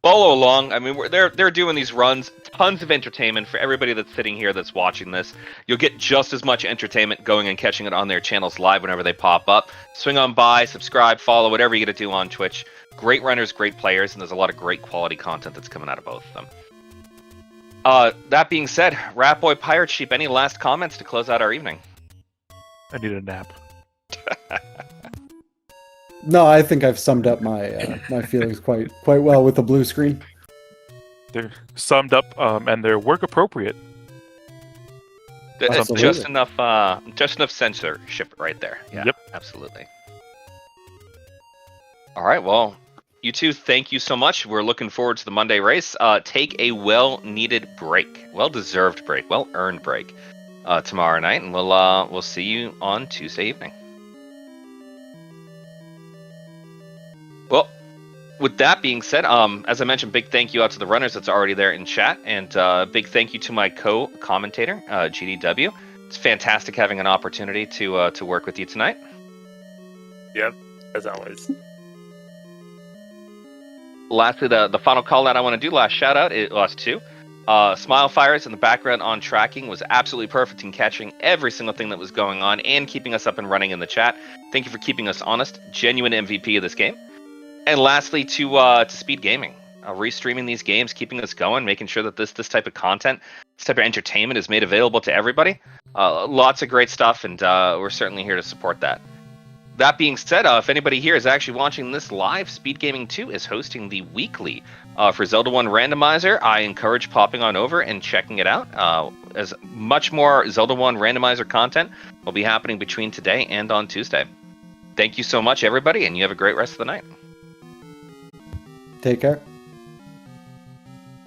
Follow along. I mean, they're doing these runs. Tons of entertainment for everybody that's sitting here that's watching this. You'll get just as much entertainment going and catching it on their channels live whenever they pop up. Swing on by, subscribe, follow, whatever you got to do on Twitch. Great runners, great players, and there's a lot of great quality content that's coming out of both of them. That being said, Ratboy, PirateSheep, any last comments to close out our evening?
I need a nap.
No, I think I've summed up my my feelings quite well with the blue screen.
They're summed up and they're work appropriate.
Absolutely.
Just enough censorship right there. Yeah,
Yep.
Absolutely. All right, well, you two, thank you so much. We're looking forward to the Monday race. Take a well-needed break, well-deserved break, well-earned break tomorrow night, and we'll see you on Tuesday evening. Well, with that being said, as I mentioned, big thank you out to the runners that's already there in chat, and big thank you to my co-commentator, GDW. It's fantastic having an opportunity to work with you tonight.
Yep, as always.
Lastly, the final call that I want to do, last shout out, last two. Smile Fires in the background on tracking was absolutely perfect in catching every single thing that was going on and keeping us up and running in the chat. Thank you for keeping us honest. Genuine MVP of this game. And lastly, to SpeedGaming, restreaming these games, keeping us going, making sure that this type of content, this type of entertainment is made available to everybody. Lots of great stuff, and we're certainly here to support that. That being said, if anybody here is actually watching this live, SpeedGaming 2 is hosting the weekly for Zelda 1 Randomizer. I encourage popping on over and checking it out, as much more Zelda 1 Randomizer content will be happening between today and on Tuesday. Thank you so much, everybody, and you have a great rest of the night.
Take care.